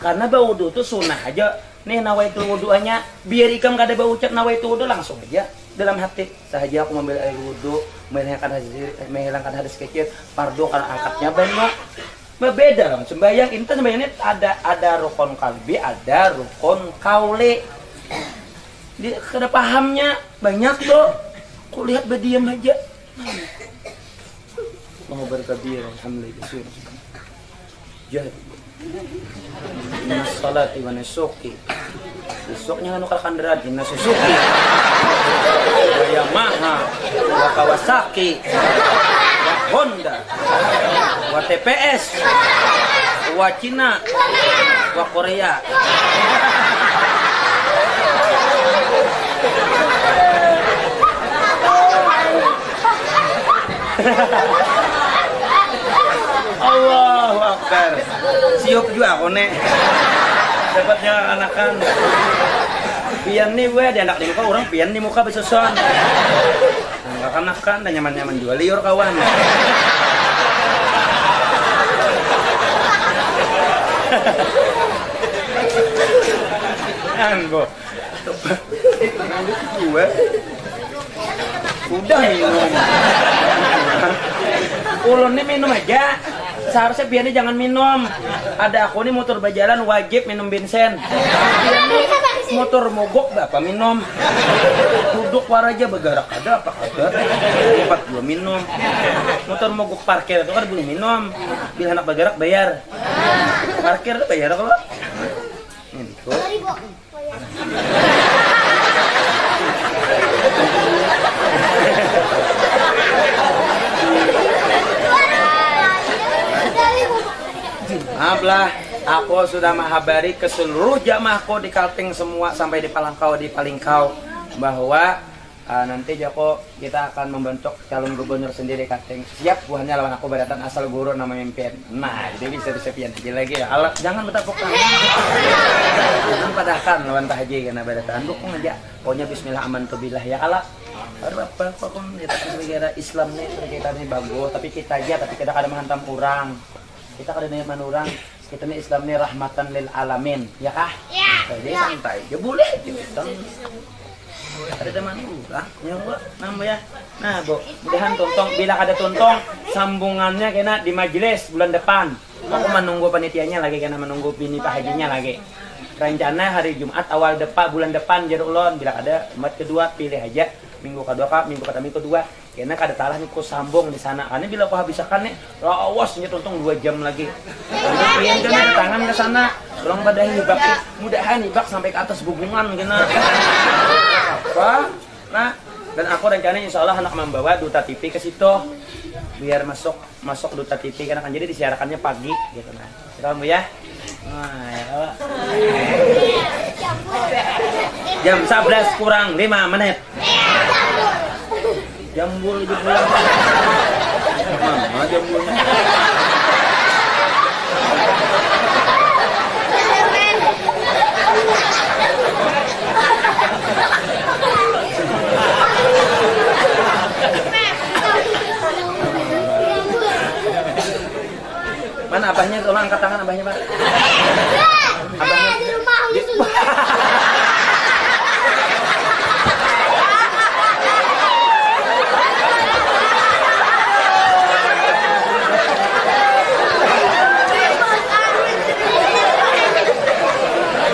Karena baudu tuh sunnah aja. Nih nawaitul wudu'anya, biar ikam kada bau ucap nawaitul wudu langsung aja dalam hati. Sahaja aku mengambil air wudu, menghilangkan hadis kecil, fardu karena angkatnya banyak. Berbeda dong sembahyang. Ini sembahyang ini ada rukun kalbi, ada rukun kauli. Dia kada pahamnya banyak tuh. Kok lihat berdiam aja. Mau berkabir alhamdulillah. Jadi inna salati wa nusuki. Besoknya anu kalkanderan inna susuki. Wa Yamaha wa Kawasaki wa Honda wa TPS wa Cina wa Korea. Allahu Akbar. Siop juga aku nek. Dapatnya anakan. Pian nih gue di anak di muka orang pian di muka besuson. Enggak anakan dan nyaman-nyaman juga liur kawan. Anggo. Gue udah minum. Ulun nih minum aja. Seharusnya biarnya jangan minum. Ada aku nih motor berjalan wajib minum bensin. Biarnya motor mogok bapak minum. Duduk war aja bergerak ada apa ada. Empat dua minum. Motor mogok parkir itu kan boleh minum. Bila anak bergerak bayar. Parkir bayar kalau. Ini tuh. Maaflah, aku sudah menghabari ke seluruh jamaahku di Kalteng semua sampai di Palingkau bahwa nanti Joko kita akan membentuk calon gubernur sendiri Kalteng. Siap buahnya lawan aku badatan asal guru nama mimpin. Nah, jadi bisa pian aja lagi ya. Jangan bertepuk tangan. Jangan padahkan lawan Pak Haji karena badatan dukung aja. Pokoknya bismillah aman tu billah ya Allah. Apa kok kita negara Islam nih kita nih bagus, tapi kita aja tapi kita kadang menghantam kurang. Kita kadang nyaman orang, kita nih Islam nih rahmatan lil alamin, ya kah? Ya. Jadi santai, ya boleh gitu. Ada teman orang, ya Bu, nambah ya. Nah, Bu, mudahan tontong, bila ada tontong, sambungannya kena di majelis bulan depan. Aku menunggu panitianya lagi, kena menunggu bini Pak Hajinya lagi. Rencana hari Jumat awal bulan depan jadi ulon, bila ada umat kedua pilih aja. Minggu kedua karena kada talah nih ku sambung di sana karena bila ku habiskan nih awas nih tonton 2 jam lagi. Pian kan ada tangan ke sana Orang pada hibak, mudahan hibak sampai ke atas hubungan gina. Apa? Nah, dan aku rencananya insya Allah anak membawa Duta TV ke situ biar masuk Duta TV karena kan jadi disiarkannya pagi gitu nah. Kamu ya. Nah, ya. Jam 11 kurang 5 menit. Jambul di pulang. Mana jambulnya? Mana abahnya? Tolong angkat tangan abahnya, Pak. Abahnya di rumah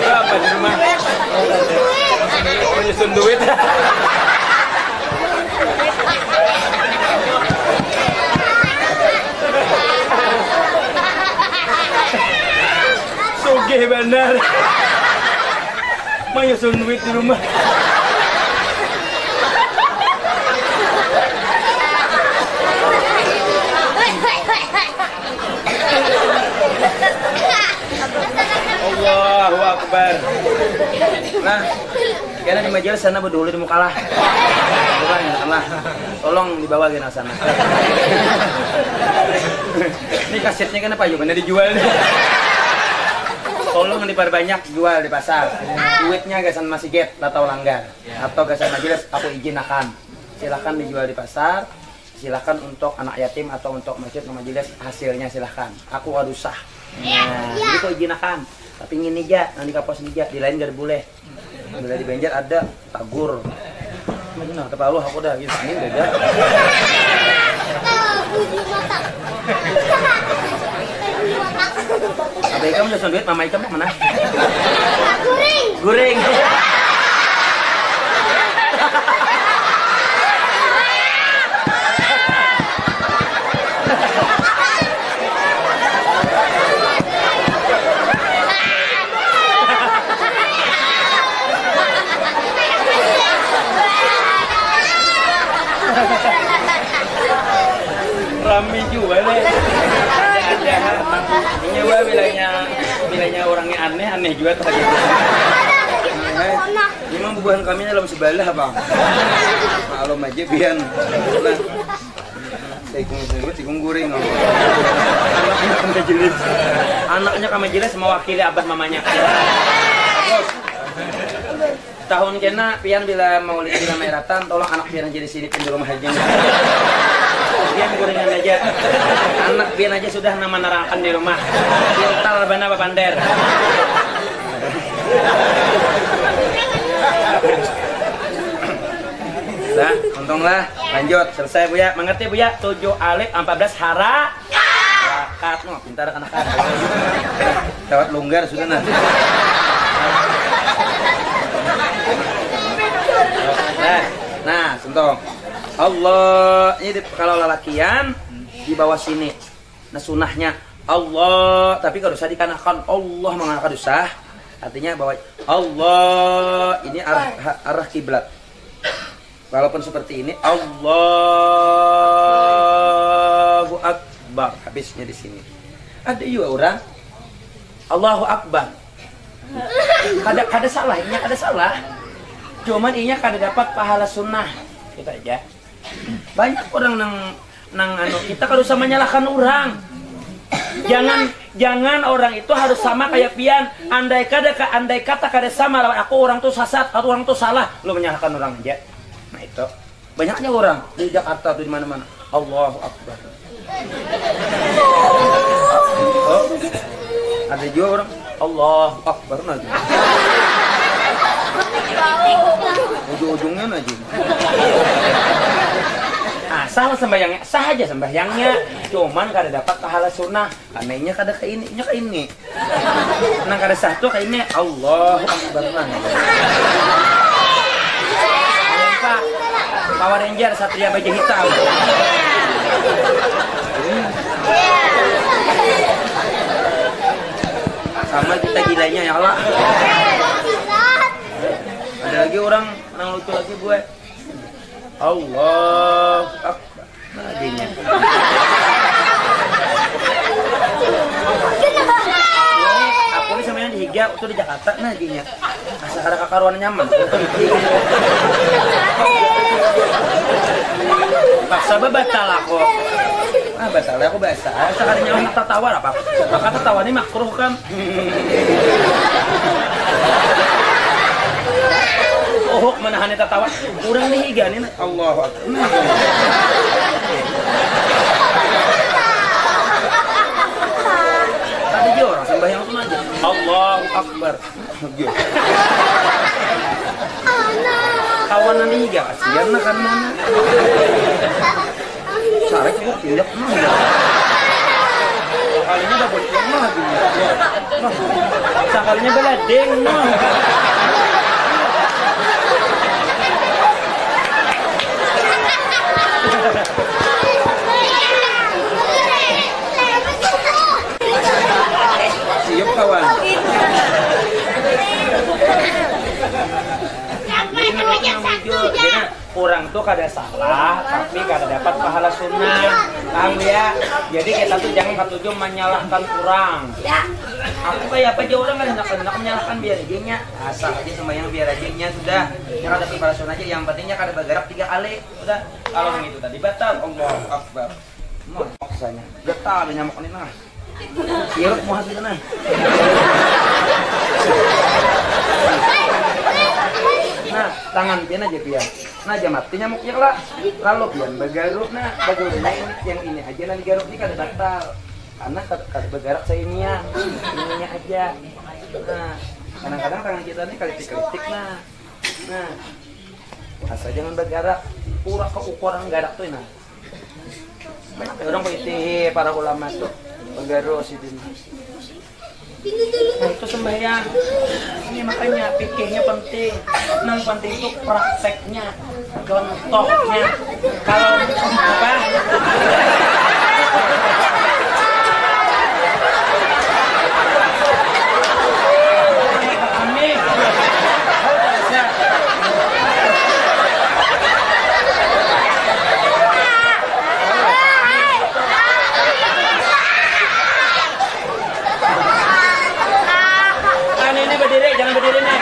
apa di rumah? Menyusun duit. Sugih benar. Menyusun duit di rumah. Allahu Akbar. Nah, kayaknya di majelis sana berdulu di mukalah. Bukan, Allah. Tolong dibawa ke sana. Ini kasetnya kenapa yuk? Mana dijual nih? Tolong diperbanyak jual di pasar. Duitnya gasan masih get atau langgar atau gasan majelis aku izin akan. Silahkan dijual di pasar. Silahkan untuk anak yatim atau untuk masjid majelis hasilnya silahkan. Aku waduh sah. Nah, jadi kok izin akan. Tapi ini aja, nanti kapos aja, di lain gak boleh. Bila di Banjar ada tagur. Nah, kepala lu aku udah gitu, ini beda. Abah Ikam udah duit, Mama Ikam mana? Guring. Guring. Rame juga deh. Ini gua bilangnya orangnya aneh juga tuh gitu. Memang bubuhan kami dalam sebelah bang. Kalau aja biar. Tikung guring. Anaknya kami jelas mewakili abah mamanya. Tahun kena pian bila mau lihat di meratan, tolong anak pian jadi sini pun di rumah aja. Pian gorengan aja. Anak pian aja sudah nama nerangkan di rumah. Pintal bana pander. Nah, untunglah. Lanjut, selesai Bu ya. Mengerti Bu ya? 7 alif 14 hara. Rakat, noh, pintar anak-anak. Lewat longgar sudah nah. Nah, sentuh. Allah ini kalau lelakian di bawah sini. Nah sunahnya Allah, tapi kalau usah dikarenakan Allah mengangkat usah, artinya bahwa Allah ini arah kiblat. Walaupun seperti ini Allahu Akbar, habisnya di sini. Ada juga orang Allahu Akbar. Kada salah, ini kada salah. Cuman inya kada dapat pahala sunnah. Kita aja. Banyak orang nang kita kalau usah menyalahkan orang. Jangan orang itu harus sama kayak pian. Andai kata kada sama lawan aku orang tuh sasat atau orang tuh salah, lu menyalahkan orang aja. Nah itu. Banyaknya orang di Jakarta tuh di mana-mana. Allahu Akbar. Oh. Ada juga orang Allahu Akbar lagi. Ujung-ujungnya aja. Sah sembahyangnya, sah aja sembahyangnya. Cuman kada dapat pahala sunnah. Karena kada ke ini, nya ke ini. Nah kada sah tuh ke ini. Allahu Akbar. Pak, Power Ranger Satria baju hitam. sama kita gilanya ya Allah. Ada lagi orang yang lucu lagi gue. Allah Akbar. Naginya. Aku ini sama yang di Higa itu di Jakarta naginya. Asa ada kakaruan nyaman. Paksa batal aku. Batal aku biasa. Sekali nyaman tertawa apa? Maka tertawa ini makruh kan. Oh, menahan tertawa. Kurang nih Higa nih. Allahu Akbar. Tadi dia orang sembahyang tuh aja. Allahu Akbar. Kawanan nih Higa kasihan nah kan mana. Sarek kok pilek mah. Kalinya udah bocor mah lagi. Sekalinya beladeng mah. Siap kawan. Orang tuh kada salah, tapi kada dapat pahala sunnah. Paham ya? Jadi kita tuh jangan ketujuh menyalahkan orang. Aku kayak apa aja orang kan hendak menyalahkan biar aja asal aja sama yang biar aja sudah. Yang ada pahala sunnah aja. Yang pentingnya kada bergerak 3 kali. Udah. Kalau begitu tadi batal. Allahu Akbar. Mau maksanya. Getal ada nyamuk ini nah. Sirup mau hasilnya nah. Nah, tangan pian aja pian. Nah, aja mati nyamuknya lah. Lalu pian bergaruk. Nah, bergaruknya ini yang ini aja nanti garuk ini kada batal. Karena kada bergerak ininya aja. Nah, kadang-kadang tangan kita ini kelitik-kelitik nah. Nah, asal jangan bergerak. Pura keukuran garak tuh nah. Banyak orang putih para ulama tuh bergaruk sih ini. Nah, itu sembahyang. Ini makanya pikirnya penting. Yang penting itu prakteknya, contohnya. Kalau apa? Amin. Berdiri, jangan berdiri nih.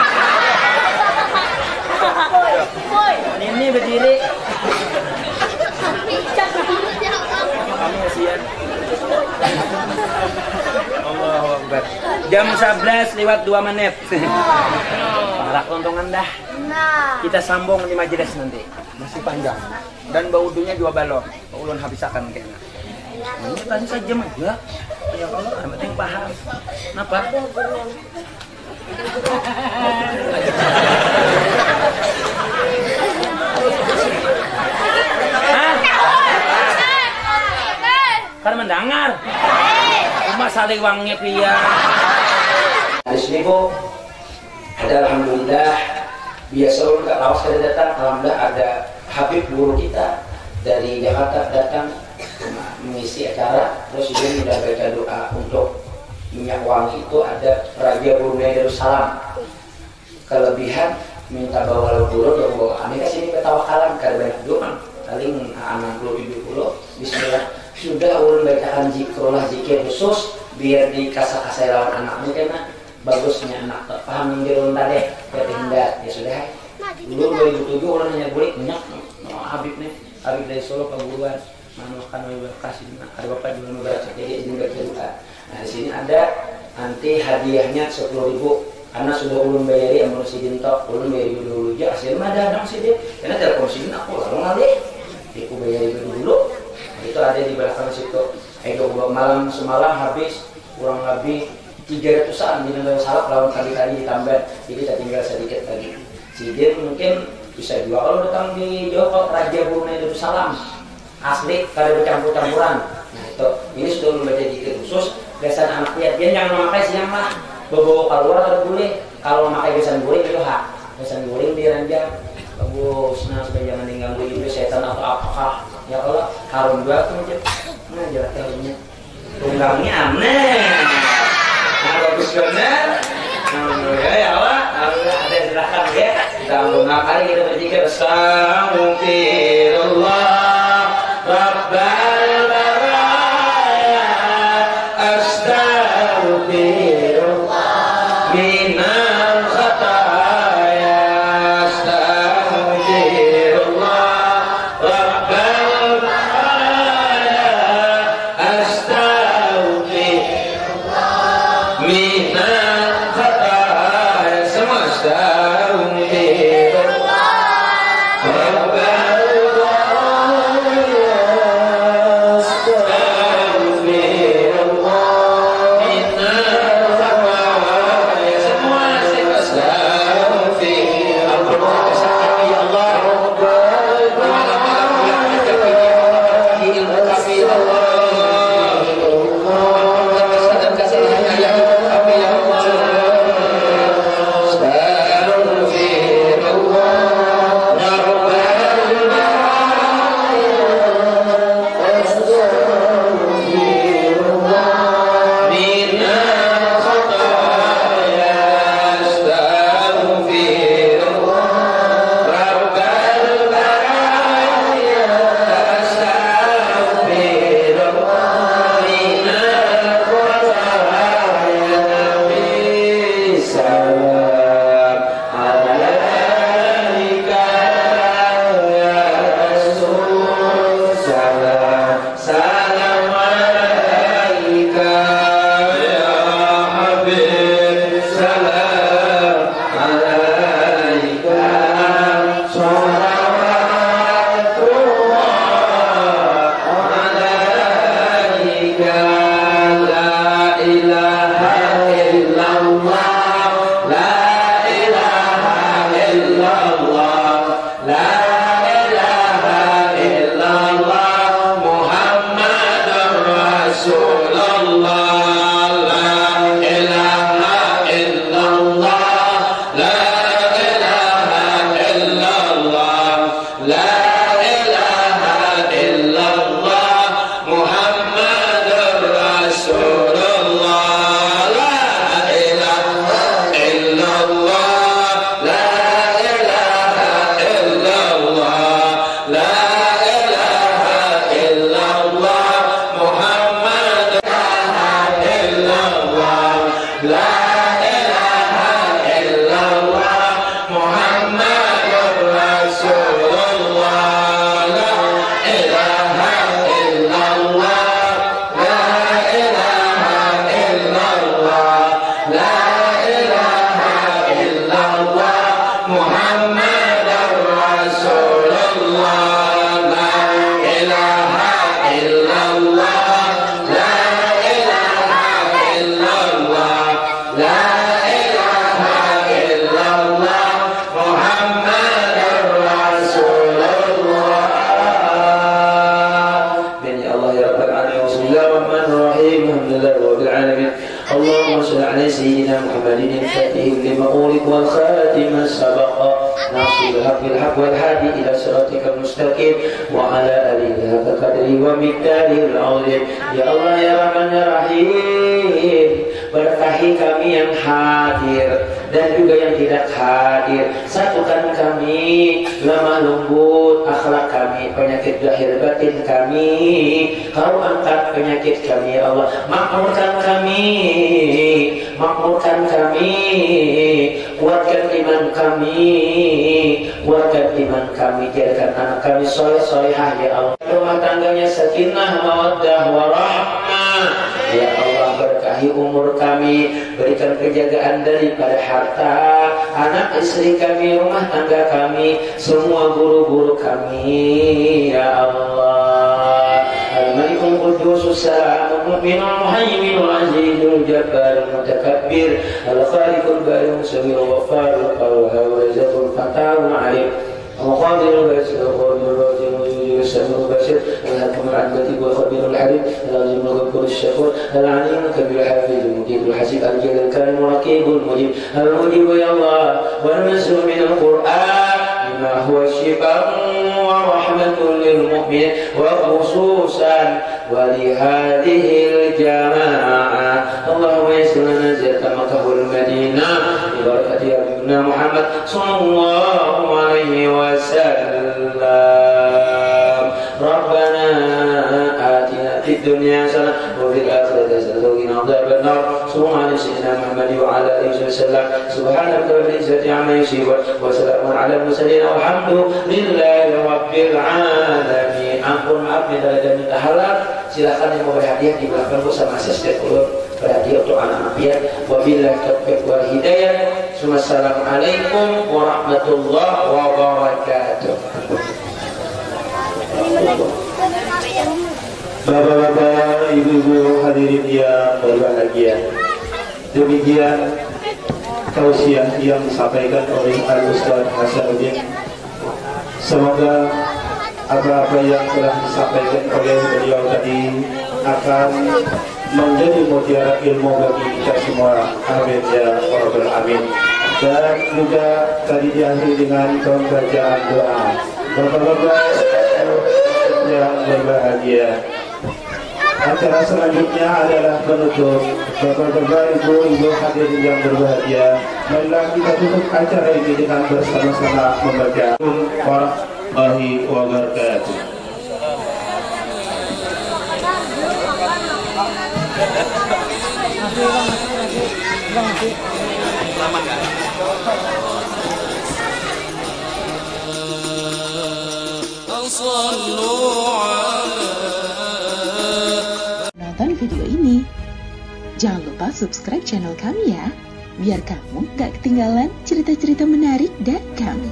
Ini berdiri. Kami kasihan. Allahu Akbar. Jam 11 lewat 2 menit. Parah keuntungan dah. Kita sambung di majelis nanti. Masih panjang. Dan baudunya 2 balon. Ulun habisakan kayaknya. Ini tadi saja aja. Ya Allah, yang penting paham. Kenapa? Kan mendengar. Cuma saling wangi pria. Di sini Bu, ada alhamdulillah biasa orang nggak lawas kada datang. Alhamdulillah ada Habib guru kita dari Jakarta datang mengisi acara. Terus dia sudah baca doa untuk minyak wangi itu ada Raja Brunei Darussalam. Kelebihan minta bawa pulau yang bawa aneh kasih ini ketawakalan kada banyak doang paling anak 70 Bismillah sudah ulun bacakan zikir khusus biar dikasah-kasai lawan anakmu karena bagusnya anak paham yang dirun tadi ketindak ya sudah dulu 2007 ulun hanya boleh minyak Habib nih Habib dari Solo Paburuan manukan kasih ada bapak di mana baca jadi izin baca doa. Nah di sini ada nanti hadiahnya 10.000 karena sudah ulun bayari yang si dintok ulun bayari dulu aja hasilnya ada dong sih dia karena telepon si aku lalu ngalih aku bayari dulu nah, itu ada di belakang situ malam semalam habis kurang lebih 300-an di negara salap lawan kali-kali ditambah jadi tak tinggal sedikit lagi si dia mungkin bisa juga kalau datang di Jawa Raja Brunei Darussalam asli kada bercampur-campuran. Nah itu ini sudah membaca zikir khusus biasanya anak dia jangan memakai siang lah bawa keluar kada boleh kalau memakai besan goreng itu hak besan goreng diranjang bagus nah supaya jangan diganggu itu setan atau apakah ya kalau harum juga tuh aja nah jarak harumnya tunggangnya aneh nah bagus banget Mari kita berzikir. Astaghfirullah Rabbal baraya, astaghfirullah minal khataya, astaghfirullah Rabbal baraya, astaghfirullah minal khataya. Semua astaghfirullah Rabbal اللهم صل على سيدنا محمد الفاتح لما أغلق والخاتم سبق ناصر الحق بالحق والهادي إلى صراطك المستقيم وعلى آله حق قدره ومقداره العظيم. Ya Allah ya Rahman ya Rahim, berkahi kami yang hadir dan juga yang tidak hadir. Satukan kami, lemah lembut akhlak kami, penyakit zahir batin kami. Kau angkat penyakit kami ya Allah. Makmurkan kami, makmurkan kami, kuatkan iman kami, kuatkan iman kami, jadikan anak kami soleh solehah ya Allah. Rumah tangganya sakinah mawaddah warahmah ya Allah. Berkahi umur kami, berikan penjagaan daripada harta, anak istri kami, rumah tangga kami, semua guru-guru kami ya Allah. Al-Malikul Quddus As-Salamul Mu'minul Muhaiminul Azizul Jabbarul Mutakabbir Al-Khaliqul Bariyul Musawwirul Ghafarul Qawwahul Razaqul Fatahul Alim Al-Qadirul Basir Al-Qadirul Razim Al-Samul Basir Al-Hakimul Adil Al-Khabirul Halim Al-Azimul Ghafurul Syakur Al-Alimul Kabirul Hafizul Mujibul Hasib Al-Jalil Karimul Raqibul Mujib Al-Mujib ya Allah wal-Nasr minal Qur'an bima huwa shifaa'un wa rahmatun lil mu'min wa khususan wa li hadhil jama'ah. Allahumma yassir lana ziyarata Makkah wal Madinah bi barakati Sayyidina Muhammad sallallahu alaihi wasallam. Rabbana atina fid dunya hasanah wa fil akhirati hasanah wa qina adzaban nar. Sallallahu alaihi Sayyidina Muhammad wa ala alihi wasallam. Subhanaka rabbil izzati amma yasifun wa salamun ala mursalin walhamdulillahi rabbil alamin. Ampun maaf minta halal. Silakan yang mau berhadiah di belakang bersama asisten ulur berhadiah untuk anak-anak pian. Wabillahi taufiq wal hidayah. Assalamualaikum warahmatullahi wabarakatuh. Bapak-bapak, ibu-ibu hadirin yang berbahagia, demikian tausiah yang disampaikan oleh Al-Ustaz Hasanuddin. Semoga apa-apa yang telah disampaikan oleh beliau tadi akan menjadi mutiara ilmu bagi kita semua. Amin ya rabbal alamin. Dan juga tadi diakhiri dengan pembacaan doa. Bapak-bapak yang berbahagia, acara selanjutnya adalah penutup. Bapak-bapak, ibu-ibu hadirin yang berbahagia, marilah kita tutup acara ini dengan bersama-sama membaca warahmatullahi wabarakatuh. Nonton video ini, jangan lupa subscribe channel kami ya, biar kamu gak ketinggalan cerita-cerita menarik dari kami.